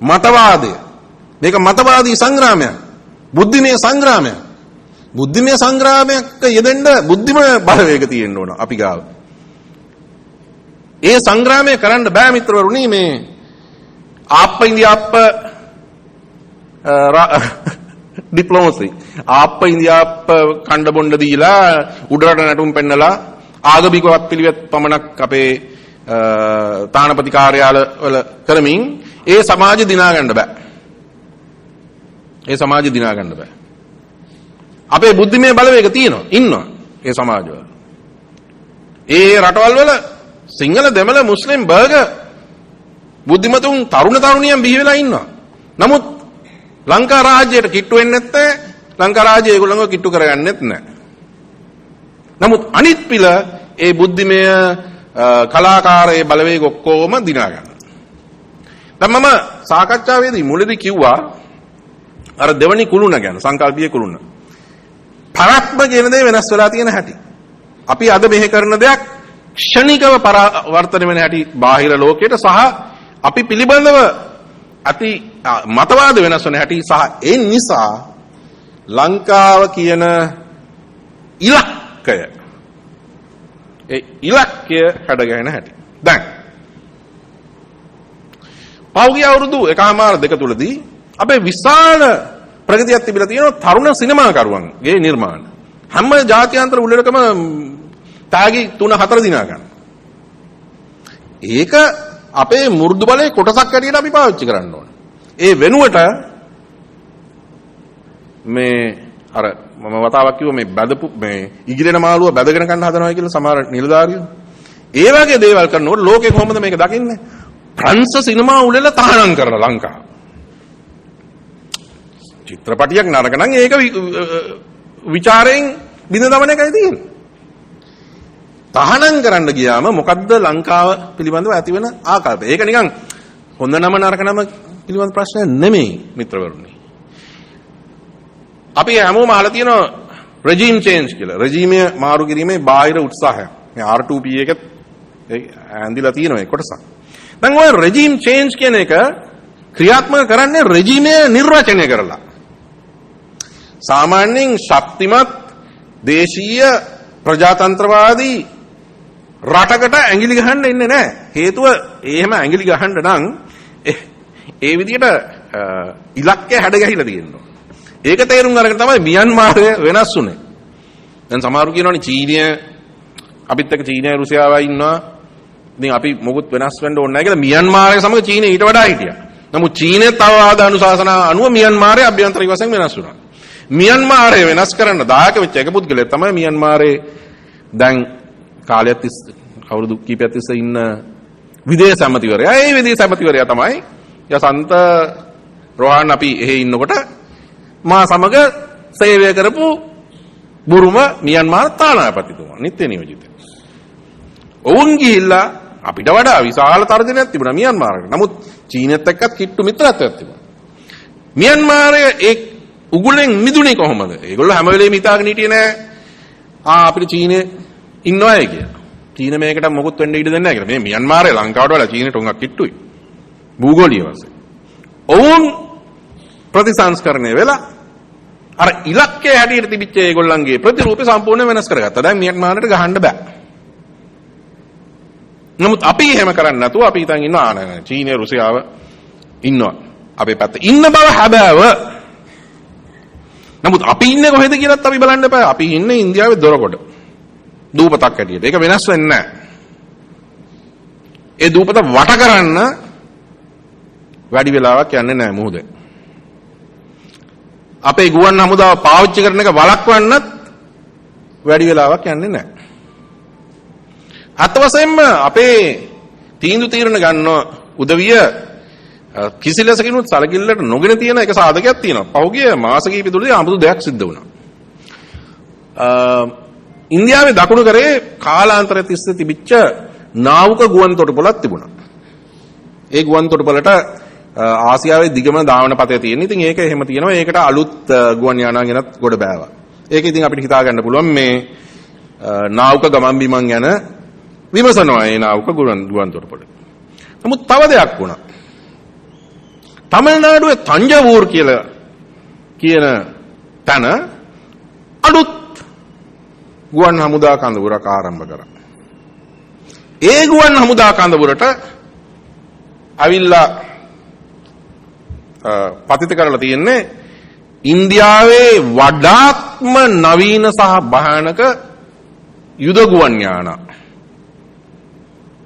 මතවාදය. මේක මතවාදී සංග්‍රාමයක්, බුද්ධිමය සංග්‍රාමයක්. බුද්ධිමය සංග්‍රාමයක යෙදෙන්න බුද්ධිමය බලවේග තියෙන්න ඕන අපි ගාව. ඒ සංග්‍රාමය කරන්න බෑ මිත්‍රවරුනි මේ ආප්ප ඉන්දියාප්ප ඩිප්ලොමසි. ආප්ප ඉන්දියාප්ප කණ්ඩ බොණ්ඩ දීලා උඩරට නැටුම් පෙන්නලා ආගමිකවත් පිළිවෙත් පමණක් අපේ තානාපති කාර්යාලවල කරමින් ඒ සමාජ දිනා ගන්න බෑ. ඒ සමාජ දිනා ගන්න බෑ. අපේ බුද්ධිමය බලවේග තියෙනවා, ඉන්නවා ඒ සමාජවල. ඒ රටවල් වල සිංහල, දෙමළ, මුස්ලිම්, බර්ග බුද්ධිමතුන් තරුණ තරුණියන් බිහි වෙලා ඉන්නවා. නමුත් ලංකා රාජ්‍යයට කිට්ටු වෙන්නේ නැත්නම් ලංකා රාජ්‍යය ඒගොල්ලන්ව කිට්ටු කරගන්නෙත් නැහැ. නමුත් අනිත් පිළ ඒ බුද්ධිමය කලාකාරයේ බලවේග ඔක්කොම දිනා ගන්නවා. දැන් මම සාකච්ඡාවේදී මුලදී කිව්වා අර දෙවනි කුළුණ ගැන, සංකල්පීය කුළුණ. පරාත්ම කියන දේ වෙනස් වෙලා තියෙන හැටි. අපි අද මෙහෙ කරන දෙයක් ක්ෂණිකව පරිවර්තන වෙන හැටි බාහිර ලෝකයට සහ අපි පිළිබඳව අති මතවාද වෙනස් වෙන හැටි සහ ඒ නිසා ලංකාව කියන ඉලක්කය, ඒ ඉලක්කය හැඩගැහෙන හැටි. දැන් පෞගිය අවුරුදු 1.5 තුලදී අපේ විශාල ප්‍රගතියක් තිබිලා තියෙනවා තරුණ සිනමාකරුවන්ගේ නිර්මාණ. හැම ජාත්‍යන්තර උළෙලකම තාගි 3-4 දිනා ගන්න. ඒක අපේ මු르දු බලයේ කොටසක් හැටියට අපි පාවිච්චි කරන්න ඕන. ඒ වෙනුවට මේ අර මම වතාවක් කිව්වා මේ බැදපු මේ ඉගිරෙන මාළුව බැදගෙන ගන්න හදනවා කියලා සමහර නිලධාරියෝ. ඒ වගේ දේවල් කරනකොට ලෝකේ කොහොමද මේක දකින්නේ? ප්‍රංශ සිනමා උළෙල තහනම් කරලා ලංකාව. චිත්‍රපටියක් නරක නම් ඒක විචාරයෙන් බිඳ දමන එකයි තියෙන්නේ. තහනම් කරන්න ගියාම මොකද්ද ලංකාව පිළිබඳව ඇති වෙන ආකල්පය? ඒක නිකන් හොඳ නම නරක නම පිළිබඳ ප්‍රශ්නයක් නෙමෙයි මිත්‍රවරුනි. අපි හැමෝම අහලා තියෙනවා රෙජිම් චේන්ජ් කියලා. රෙජිමය මාරු කිරීමේ බාහිර උත්සාහය. මේ R2P එකත් ඇඳිලා තියෙනවා ඒ කොටස. දැන් ඔය රෙජිම් චේන්ජ් කියන එක ක්‍රියාත්මක කරන්නේ රෙජිමය නිර්වචනය කරලා. සාමාන්‍යයෙන් ශක්තිමත් දේශීය ප්‍රජාතන්ත්‍රවාදී රටකට ඇඟිලි ගහන්න ඉන්නේ නැහැ. හේතුව එහෙම ඇඟිලි ගහන්න නම් ඒ විදිහට ඉලක්කය හැඩ ගැහිලා තියෙනවා. ඒක තේරුම් අරගෙන තමයි මියන්මාරය වෙනස් වුනේ. දැන් සමහරු කියනවානේ චීනය අපිත් එක්ක චීනය රුසියාවයි ඉන්නවා. ඉතින් අපි මොකුත් වෙනස් වෙන්න ඕනේ නැහැ කියලා මියන්මාරය සමග චීනය ඊට වඩා හිටියා. නමුත් චීනයේ තවවාද අනුශාසනා අනුව මියන්මාරය අභ්‍යන්තරික වශයෙන් වෙනස් වුණා. මියන්මාරය වෙනස් කරන්න දායක වෙච්ච එක පුද්ගලයා තමයි මියන්මාරේ දැන් කාලයක් තිස්සේ අවුරුදු කිහිපයක් තිස්සේ ඉන්න විදේශ ඇමතිවරයා. ඒ විදේශ ඇමතිවරයා තමයි යසන්ත රෝහන් අපි එහෙ ඉන්නකොට මා සමග සේවය කරපු බුරුම මියන්මාර තානාපතිතුමා නිත්‍ය නියෝජිත. ඔවුන් ගිහිල්ලා අපිට වඩා විශාල තර්ජනයක් තිබුණා මියන්මාරට. නමුත් චීනයත් එක්කත් කිට්ටු මිත්‍රත්වයක් තිබුණා. මියන්මාරය ඒ උගුලෙන් මිදුනේ කොහොමද? ඒගොල්ලෝ හැම වෙලේම හිතාගෙන හිටියේ නෑ අපිට චීනේ ඉන්නවා අය කියලා. චීන මේකට මොකුත් වෙන්න ඉඩ දෙන්නේ නැහැ කියලා. මේ මියන්මාරේ ලංකාවට වඩා චීනට උඟක් කිට්ටුයි. භූගෝලීය වශයෙන්. ඔවුන් ප්‍රතිසංස්කරණය වෙලා අර ඉලක්කයේ හැටියට තිබිච්ච ඒගොල්ලන්ගේ ප්‍රතිරූපේ සම්පූර්ණ වෙනස් කරගත්තා. දැන් මියන්මාරට ගහන්න බෑ. නමුත් අපි එහෙම කරන්නේ නැතුව අපි හිතන් ඉන්නවා නෑ චීනය රුසියාව ඉන්නවා. අපේ පැත්තේ ඉන්න බව හැබෑව. නමුත් අපි ඉන්නේ කොහෙද කියලාත් අපි බලන්න එපා. අපි ඉන්නේ ඉන්දියාවේ දොරකොඩ. දූපතක් හැටියට. ඒක වෙනස් වෙන්නේ නැහැ. ඒ දූපත වට කරන්න වැඩි වෙලාවක් යන්නේ නැහැ මුහුදේ. අපේ ගුවන් හමුදාව පාවිච්චි කරන එක වළක්වන්නත් වැඩි වෙලාවක් යන්නේ නැහැ. අත් වශයෙන්ම අපේ තීන්දුව తీරන ගන්න උදවිය කිසි ලෙසකිනුත් සලකිල්ලට නොගෙන තියෙන එක සාධකයක් තියෙනවා. පහුගිය මාස කිහිප තුළදී 아무තු දෙයක් සිද්ධ වුණා. ඉන්දියාවේ දකුණු කරේ කාලාන්තරය තිස්සේ තිබිච්ච නාවුක ගුවන් තොටුපළක් තිබුණා. ඒ ගුවන් තොටුපළට ආසියාවේ දිගම ධාවන පතය තියෙන. ඉතින් ඒක එහෙම තියෙනවා. ඒකට අලුත් ගුවන් යානා ගෙනත් ගොඩ බෑවා. ඒක ඉතින් අපිට හිතා ගන්න පුළුවන් මේ නාවුක ගමන් බිමන් ගැන විමසනවා මේ නාවුක ගුවන් තොටුපළ. නමුත් තව දෙයක් වුණා. තමිල්නාඩුවේ තංජවූර් කියලා කියන තැන අලුත් ගුවන් හමුදා කඳවුරක් ආරම්භ කරා. ඒ ගුවන් හමුදා කඳවුරට අවිල්ලා පතිත කරලා තියෙන්නේ ඉන්දියාවේ වඩාත්ම නවීන සහ භයානක යුද ගුවන් යාන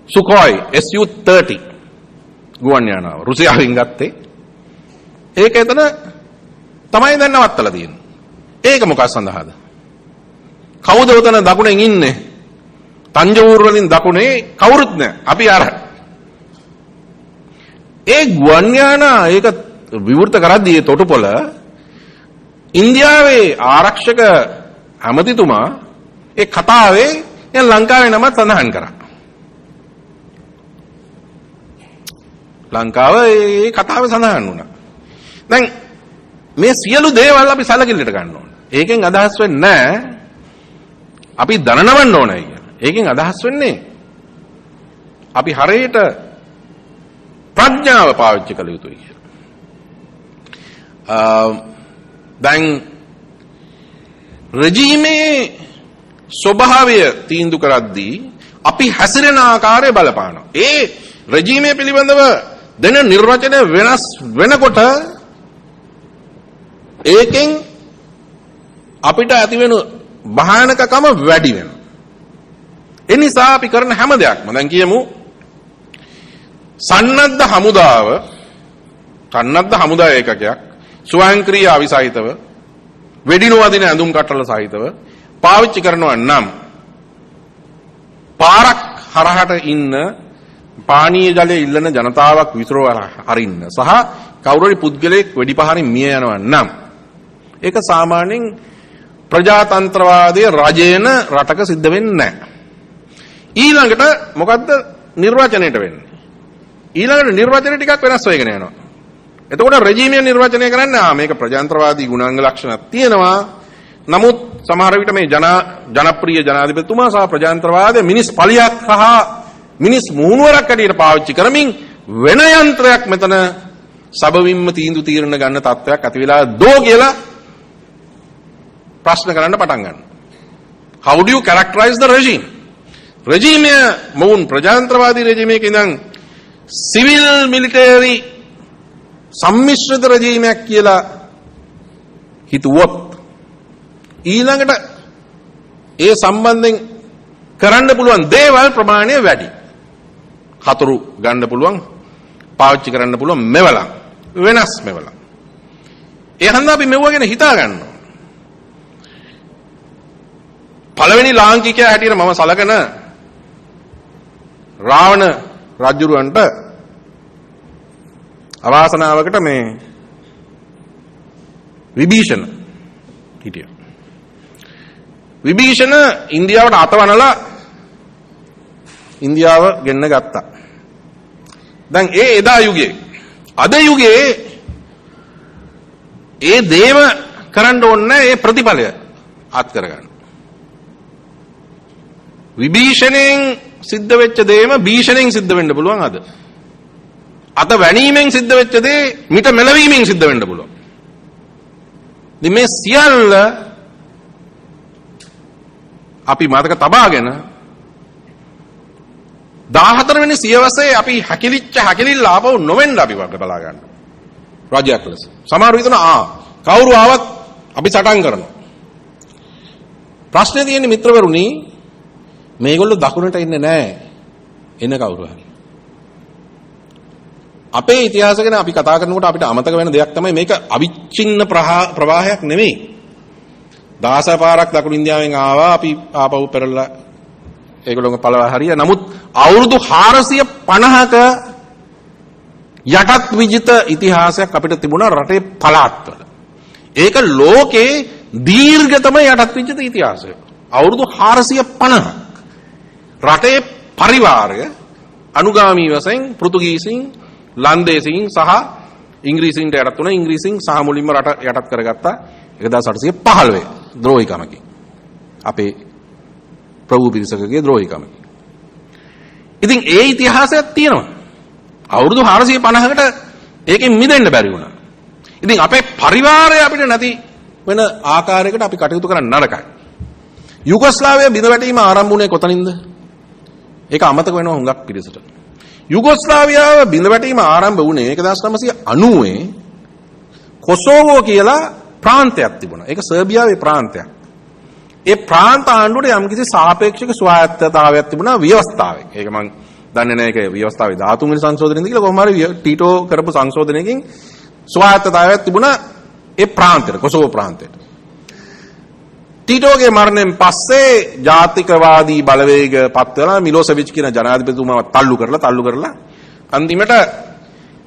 සුඛෝයි Su-30 ගුවන් යානාව රුසියාවෙන් ගත්තේ. ඒක එතන තමයි දැන් නවත්තලා තියෙන්නේ. ඒක මොකක් සඳහාද? කවුද උතන දකුණෙන් ඉන්නේ? තංජවූර් වලින් දකුණේ කවුරුත් නැහැ. අපි අර ඒ ගුවන් යානා ඒක විවෘත කරද්දී ඒ තොටුපොළ ඉන්දියාවේ ආරක්ෂක ඇමතිතුමා ඒ කතාවේ දැන් ලංකාවේ නමත් සඳහන් කරා. ලංකාව ඒ කතාවේ සඳහන් වුණා. දැන් මේ සියලු දේවල් අපි සැලකිල්ලට ගන්න ඕන. ඒකෙන් අදහස් වෙන්නේ නැහැ අපි දනනවන්න ඕනයි කියලා. ඒකෙන් අදහස් වෙන්නේ අපි හරියට ප්‍රඥාව පාවිච්චි කළ යුතුයි කියලා. දැන් රෙජීමේ ස්වභාවය තීන්දුව කරද්දී අපි හැසිරෙන ආකාරය බලපානවා. ඒ රෙජීමේ පිළිබඳව දෙන නිර්වචනය වෙනස් වෙනකොට ඒකෙන් අපිට ඇති වෙන භයානකකම වැඩි වෙනවා. ඒ නිසා අපි කරන හැම දෙයක්ම දැන් කියමු සන්නද්ධ හමුදා ඒකකයක් ස්වයංක්‍රීය අවිසහිතව වෙඩි නොවදින ඇඳුම් කට්ටල සහිතව පාවිච්චි කරනවා නම් පාරක් හරහට ඉන්න පානීය ජලය ඉල්ලන ජනතාවක් විසිරව හරින්න සහ කවුරුහරි පුද්ගලයෙක් වෙඩි පහරින් මිය යනවා නම් ඒක සාමාන්‍යයෙන් ප්‍රජාතන්ත්‍රවාදී රජයන රටක සිද්ධ වෙන්නේ නැහැ. ඊළඟට මොකද්ද නිර්වචනයට වෙන්නේ? ඊළඟට නිර්වචනය ටිකක් වෙනස් වෙගෙන යනවා. එතකොට රෙජීමිය නිර්වචනය කරන්නේ මේක ප්‍රජාතන්ත්‍රවාදී ගුණාංග ලක්ෂණක් තියෙනවා. නමුත් සමහර විට මේ ජනප්‍රිය ජනාධිපතිතුමා සහ ප්‍රජාතන්ත්‍රවාදයේ මිනිස් පලියක් සහ මිනිස් මුහුණුවරක් ඇටියට පාවිච්චි කරමින් වෙන යන්ත්‍රයක් මෙතන සබවින්ම තීන්දුව తీරන ගන්න තත්ත්වයක් ඇති වෙලා දෝ කියලා ප්‍රශ්න කරන්න පටන් ගන්නවා. How do you characterize the regime? regime මොවුන් ප්‍රජාතන්ත්‍රවාදී regime එකේ ඉඳන් civil military සම්මිශ්‍රිත regime එකක් කියලා හිතුවොත් ඊළඟට ඒ සම්බන්ධයෙන් කරන්න පුළුවන් දේවල් ප්‍රමාණය වැඩි. හතුරු ගන්න පුළුවන් පාවිච්චි කරන්න පුළුවන් මෙවලම් වෙනස් මෙවලම්. ඒ හන්ද අපි මෙව ගැන හිතා ගන්නවා. පළවෙනි ලාංකිකයා හැටියට මම සලකන රාවණ රජුරවන්ට අවාසනාවකට මේ විභීෂණ හිටියා. විභීෂණ ඉන්දියාවට අතවනලා ඉන්දියාව ගෙන්න ගත්තා. දැන් එදා යුගයේ අද යුගයේ ඒ දේව කරන්න ඕනේ ඒ ප්‍රතිඵලය අත් කරගන්න. විභීෂණයෙන් සිද්ධ වෙච්ච දේම භීෂණයෙන් සිද්ධ වෙන්න පුළුවන් අද. අත වැණීමෙන් සිද්ධ වෙච්ච දේ මිට මෙලවීමෙන් සිද්ධ වෙන්න පුළුවන්. ඉතින් මේ සියල්ල අපි මතක තබාගෙන 14 වෙනි සියවසේ අපි හැකිලිල්ල ආපහු නොවෙන්න අපි බලා ගන්න. රාජ්‍යයක් ලෙස. සමහර විට කවුරු ආවත් අපි සටන් කරනවා. ප්‍රශ්නේ තියෙන්නේ මිත්‍රවරුනි මේගොල්ලෝ දකුණට ඉන්නේ නැහැ. එන කවුරු හරි. අපේ ඉතිහාසය ගැන අපි කතා කරනකොට අපිට අමතක වෙන දෙයක් තමයි මේක අවිච්ඡින්න ප්‍රවාහයක් නෙමෙයි. දහස පාරක් දකුණු ඉන්දියාවෙන් ආවා අපි ආපහු පෙරලා ඒගොල්ලෝගේ පළවා හරිය. නමුත් අවුරුදු 450ක යටත් විජිත ඉතිහාසයක් අපිට තිබුණා රටේ පළාත්වල. ඒක ලෝකේ දීර්ඝතම යටත් විජිත ඉතිහාසය. අවුරුදු 450ක් රටේ පරිවාරය අනුගාමී වශයෙන් පෘතුගීසින් ලන්දේසින් සහ ඉංග්‍රීසින්ට යටත් වුණා. ඉංග්‍රීසින් සහ මුලින්ම රට යටත් කරගත්තා 1815 ද්‍රෝහිකමකින්. අපේ ප්‍රභූ පිරිසකගේ ද්‍රෝහිකමකින්. ඉතින් ඒ ඉතිහාසයක් තියෙනවා. අවුරුදු 450කට ඒකෙන් මිදෙන්න බැරි වුණා. ඉතින් අපේ පරිවාරය අපිට නැති වෙන ආකාරයකට අපි කටයුතු කරන්න නරකයි. යුගොස්ලාවිය බිඳ වැටීම ආරම්භ වුණේ කොතනින්ද? ඒක අමතක වෙනවා හුඟක් පිරිසට. යුගොස්ලාවියාව බිඳ වැටීම ආරම්භ වුණේ 1990 කොසෝවෝ කියලා ප්‍රාන්තයක් තිබුණා. ඒක සර්බියාවේ ප්‍රාන්තයක්. ඒ ප්‍රාන්ත ආණ්ඩුවට යම්කිසි සාපේක්ෂක ස්වායත්තතාවයක් තිබුණා ව්‍යවස්ථාවේ. ඒක මම දන්නේ නැහැ ඒක ව්‍යවස්ථාවේ 13 වෙනි සංශෝධනයේද කියලා කොහොම හරි ටීටෝ කරපු සංශෝධනයකින් ස්වායත්තතාවයක් තිබුණා ඒ ප්‍රාන්තයට කොසෝවෝ ප්‍රාන්තයට. ටීටෝගේ මරණයෙන් පස්සේ ජාතිකවාදී බලවේග පත් වෙලා මිලෝසෙවිච් කියන ජනාධිපතිතුමාව තල්ලු කරලා අන්තිමට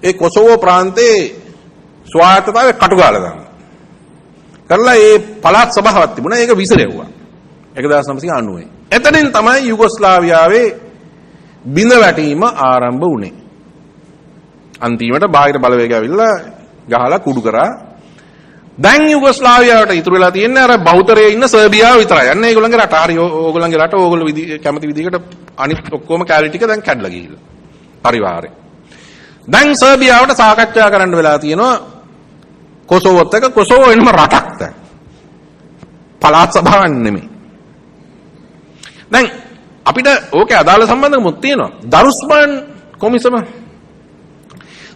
ඒ කොසෝවෝ ප්‍රාන්තේ ස්වායත්තතාවය කටුගාලා දානවා. කරලා ඒ පළාත් සභාවක් තිබුණා ඒක විසිරෙව්වා 1990. එතනින් තමයි යුගොස්ලාවියාවේ බිඳ වැටීම ආරම්භ වුණේ. අන්තිමට බාහිර බලවේගය ඇවිල්ලා ගහලා කුඩු කරා. දැන් යුගොස්ලාවියාවට ඉතුරු වෙලා තියෙන්නේ අර බහුතරයේ ඉන්න සර්බියාව විතරයි. අන්න ඒගොල්ලන්ගේ රට හරි ඕගොල්ලන්ගේ රට ඕගොල්ලෝ කැමති විදිහකට අනිත් ඔක්කොම කැලරි ටික දැන් කැඩලා ගිහිල්ලා. පරිවාරේ. දැන් සර්බියාවට සාකච්ඡා කරන්න වෙලා තියෙනවා කොසෝවොත් එක කොසෝවෝ වෙනම රටක් දැන්. පළාත් සභාවක් නෙමෙයි. දැන් අපිට ඕකේ අදාළ සම්බන්ධකමක් තියෙනවා.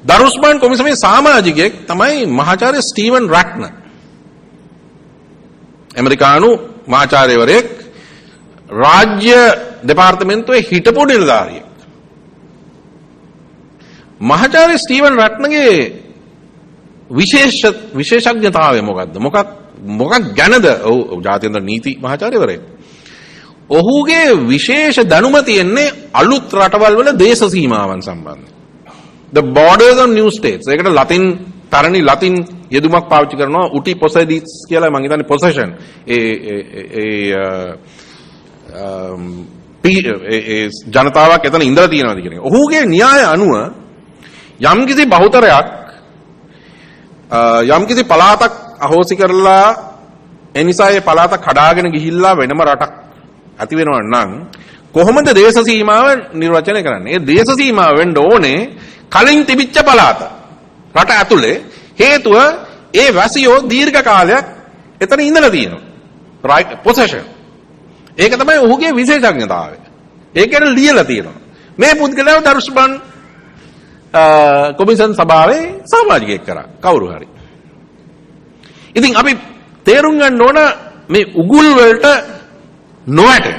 දරුස්මාන් කොමිසමේ සමාජිකයෙක් තමයි මහාචාර්ය ස්ටීවන් රැට්නර්. ඇමරිකානු මහාචාර්යවරයෙක් රාජ්‍ය දෙපාර්තමේන්තුවේ හිටපු නිලධාරියෙක්. මහාචාර්ය ස්ටීවන් රැට්නර්ගේ විශේෂඥතාවය මොකක්ද? මොකක් ගැනද? ඔව් ජාත්‍යන්තර නීති මහාචාර්යවරයෙක්. ඔහුගේ විශේෂ දැනුම තියෙන්නේ අලුත් රටවල් වල දේශ සීමාවන් සම්බන්ධ. The borders of new states. ඒකට තරණි ලතින් යෙදුමක් පාවිච්චි කරනවා උටි පොසෙඩිස් කියලා මම හිතන්නේ possession. ඒ ජනතාවක් එතන ඉඳලා තියෙනවාද කියන එක. ඔහුගේ න්‍යාය අනුව යම්කිසි බහුතරයක් යම්කිසි පළාතක් අහෝසි කරලා එනිසා ඒ පළාත කඩාගෙන ගිහිල්ලා වෙනම රටක් ඇති වෙනවා නම් කොහොමද දේශ සීමාව නිර්වචනය කරන්නේ? ඒ දේශ සීමාව වෙන්න ඕනේ කලින් තිබිච්ච පළාත. රට ඇතුලේ හේතුව ඒ වැසියෝ දීර්ඝ කාලයක් එතන ඉඳලා තියෙනවා. right possession. ඒක තමයි ඔහුගේ විශේෂඥතාවය. ඒක ගැන ලියලා තියෙනවා. මේ පුද්ගලයාව දරුස්බන් කොමිෂන් සභාවේ සමාජිකයෙක් කරා කවුරු හරි. ඉතින් අපි තේරුම් ගන්න ඕන මේ උගුල් වලට නොවැටෙන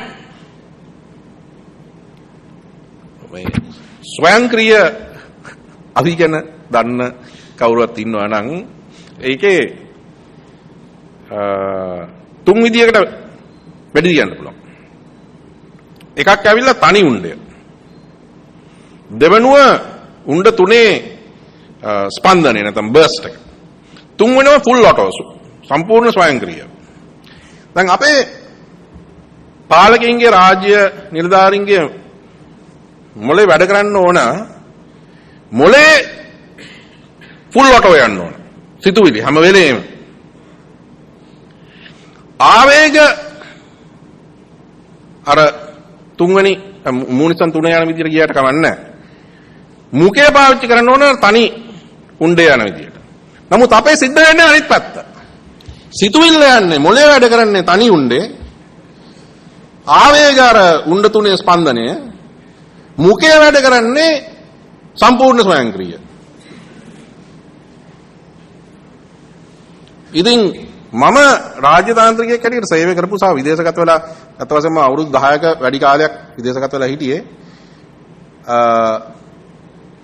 මේ ස්වයංක්‍රීය අවිගණ දන්න කවුරුවත් ඉන්නවා නම් ඒකේ තුන් විදියකට වැඩි කියන්න පුළුවන්. එකක් ඇවිල්ලා තනි උණ්ඩය. දෙවනුව උණ්ඩ තුනේ ස්පන්දනය නැත්නම් බර්ස්ට් එක. තුන්වෙනිව ෆුල් ඔටෝ සම්පූර්ණ ස්වයංක්‍රීය. දැන් අපේ පාලකයන්ගේ රාජ්‍ය නිලධාරීන්ගේ මොලේ වැඩ කරන්න ඕන මොලේ ෆුල් ඔටෝ යන්න ඕන. සිතුවිලි හැම වෙලේම ආවේග අර තුන්වෙනි මූණිසන් තුන යන විදියට ගියාට කමන්නේ නැහැ. මුඛය පාවිච්චි කරන්න ඕන තනි උණ්ඩේ යන විදියට. නමුත් අපේ සිද්ධ වෙන්නේ අනිත් පැත්ත. සිතුවිල්ල යන්නේ මොලේ වැඩ කරන්නේ තනි උණ්ඩේ. ආවේග අර උණ්ඩ තුනේ ස්පන්දනය. මුඛය වැඩ කරන්නේ සම්පූර්ණ ස්වයංක්‍රීය. ඉතින් මම රාජ්‍යතාන්ත්‍රිකයෙක් හැටියට සේවය කරපු සහ විදේශගත වෙලා ගත වශයෙන්ම අවුරුදු 10ක වැඩි කාලයක් විදේශගත වෙලා හිටියේ.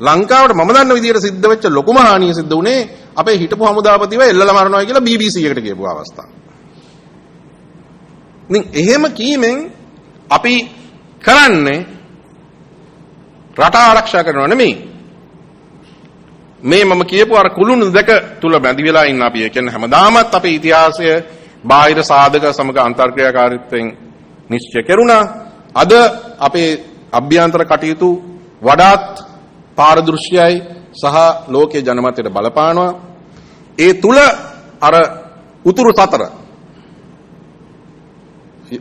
ලංකාවට මම දන්න විදියට සිද්ධ වෙච්ච ලොකුම හානිය සිද්ධ වුණේ අපේ හිටපු හමුදාපතිව එල්ලලා මරනවා කියලා BBC එකට කියපු අවස්ථාව. ඉතින් එහෙම කීමෙන් අපි කරන්නේ රට ආරක්ෂා කරනව නෙමෙයි. මේ මම කියපු අර කුළුණු දෙක තුල බැඳි වෙලා ඉන්න අපි. ඒ කියන්නේ හැමදාමත් අපේ ඉතිහාසය බාහිර සාධක සමග අන්තර්ක්‍රියාකාරීත්වයෙන් නිශ්චය කෙරුණා. අද අපේ අභ්‍යන්තර කටයුතු වඩාත් පාරදෘශ්‍යයි සහ ලෝකයේ ජනමතයට බලපානවා. ඒ තුල අර උතුරු සතර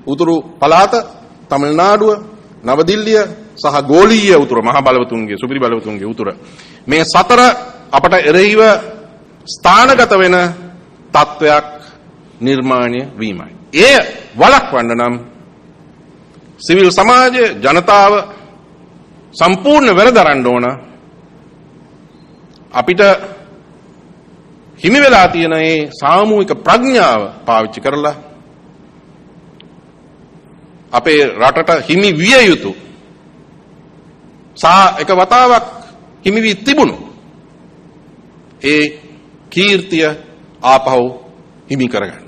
උතුරු පළාත තමිල්නාඩුව නවදිල්ලිය සහ ගෝලීය උතුර මහ බලවතුන්ගේ සුපිරි බලවතුන්ගේ උතුර මේ සතර අපට එරෙහිව ස්ථානගත වෙන තත්වයක් නිර්මාණය වීමයි. එය වළක්වන්න නම් සිවිල් සමාජය ජනතාව සම්පූර්ණ වෙරදරන්න ඕන. අපිට හිමි වෙලා තියෙන මේ සාමූහික ප්‍රඥාව පාවිච්චි කරලා අපේ රටට හිමි විය යුතු එක වතාවක් හිමි වී තිබුණු ඒ කීර්තිය ආපහු හිමි කරගන්න.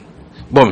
බොහොම